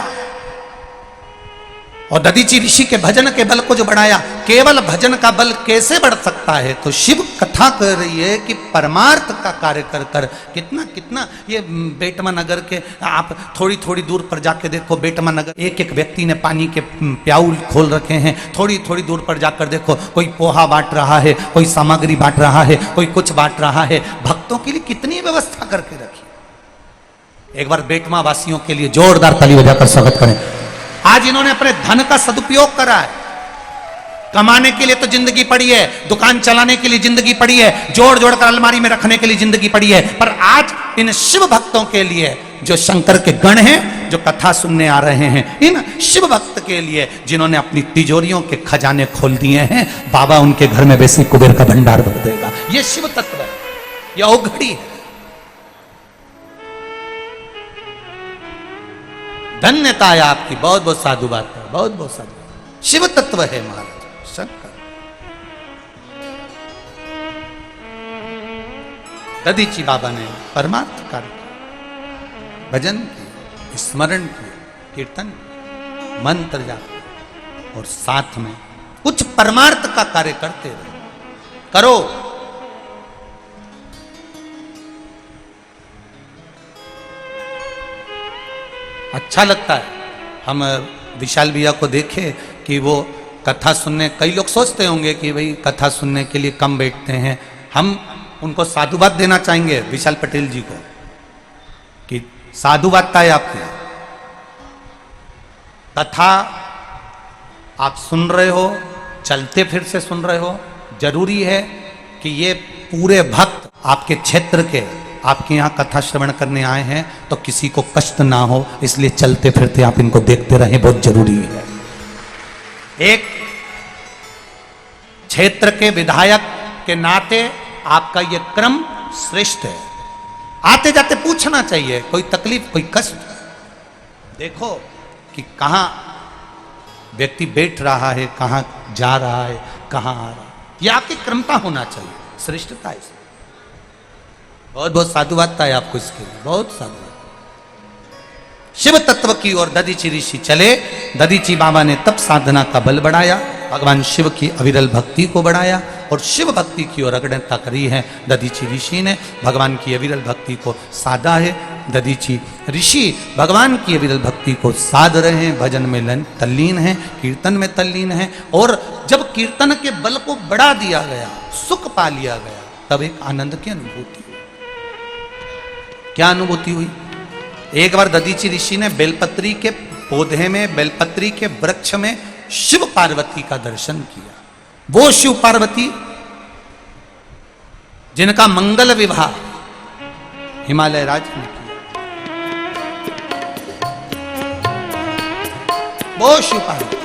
और दधीचि ऋषि के भजन के बल को जो बढ़ाया, केवल भजन का बल कैसे बढ़ सकता है? तो शिव कथा कह रही है कि परमार्थ का कार्य कर कर कितना कितना ये बेटमा नगर के आप थोड़ी थोड़ी दूर पर जाके देखो, बेटमा नगर एक एक व्यक्ति ने पानी के प्याउल खोल रखे हैं। थोड़ी थोड़ी दूर पर जाकर देखो, कोई पोहा बांट रहा है, कोई सामग्री बांट रहा है, कोई कुछ बांट रहा है। भक्तों के लिए कितनी व्यवस्था करके रखी। एक बार बेटमा वासियों के लिए जोरदार ताली बजाकर स्वागत करें। आज इन्होंने अपने धन का सदुपयोग करा है। कमाने के लिए तो जिंदगी पड़ी है, दुकान चलाने के लिए जिंदगी पड़ी है, जोड़ जोड़ कर अलमारी में रखने के लिए जिंदगी पड़ी है, पर आज इन शिव भक्तों के लिए, जो शंकर के गण हैं, जो कथा सुनने आ रहे हैं, इन शिव भक्त के लिए जिन्होंने अपनी तिजोरियों के खजाने खोल दिए हैं, बाबा उनके घर में वैसे कुबेर का भंडार भर देगा। यह शिव तत्व है, यह औघड़ी है। धन्यता है आपकी, बहुत बहुत साधु बात है, बहुत बहुत साधु। शिव तत्व है महाराज शंकर। दधीचि बाबा ने परमार्थ कार्य किया, भजन किया, स्मरण किया, कीर्तन किया, मंत्र जाप, और साथ में कुछ परमार्थ का कार्य करते रहे। करो। अच्छा लगता है। हम विशाल भैया को देखे कि वो कथा सुनने, कई लोग सोचते होंगे कि भाई कथा सुनने के लिए कम बैठते हैं। हम उनको साधुवाद देना चाहेंगे विशाल पटेल जी को कि साधुवादता है आपकी। कथा आप सुन रहे हो, चलते फिर से सुन रहे हो। जरूरी है कि ये पूरे भक्त आपके क्षेत्र के आपके यहाँ कथा श्रवण करने आए हैं तो किसी को कष्ट ना हो, इसलिए चलते फिरते आप इनको देखते रहें, बहुत जरूरी है। एक क्षेत्र के विधायक के नाते आपका यह क्रम श्रेष्ठ है। आते जाते पूछना चाहिए, कोई तकलीफ, कोई कष्ट, देखो कि कहां व्यक्ति बैठ रहा है, कहां जा रहा है, कहां आ रहा है। यह आपकी क्रमता होना चाहिए, श्रेष्ठता है। बहुत बहुत साधुवादता है आपको इसके लिए, बहुत साधु। शिव तत्व की ओर दधीचि ऋषि चले। दधीचि बाबा ने तब साधना का बल बढ़ाया, भगवान शिव की अविरल भक्ति को बढ़ाया और शिव भक्ति की ओर अग्रता करी है। दधीचि ऋषि ने भगवान की अविरल भक्ति को साधा है। दधीचि ऋषि भगवान की अविरल भक्ति को साध रहे हैं, भजन में तल्लीन है, कीर्तन में तल्लीन है। और जब कीर्तन के बल को बढ़ा दिया गया, सुख पा लिया गया, तब एक आनंद की अनुभूति। क्या अनुभूति हुई? एक बार दधीचि ऋषि ने बेलपत्री के पौधे में, बेलपत्री के वृक्ष में शिव पार्वती का दर्शन किया। वो शिव पार्वती जिनका मंगल विवाह हिमालय राज्य में किया, वो शिव पार्वती।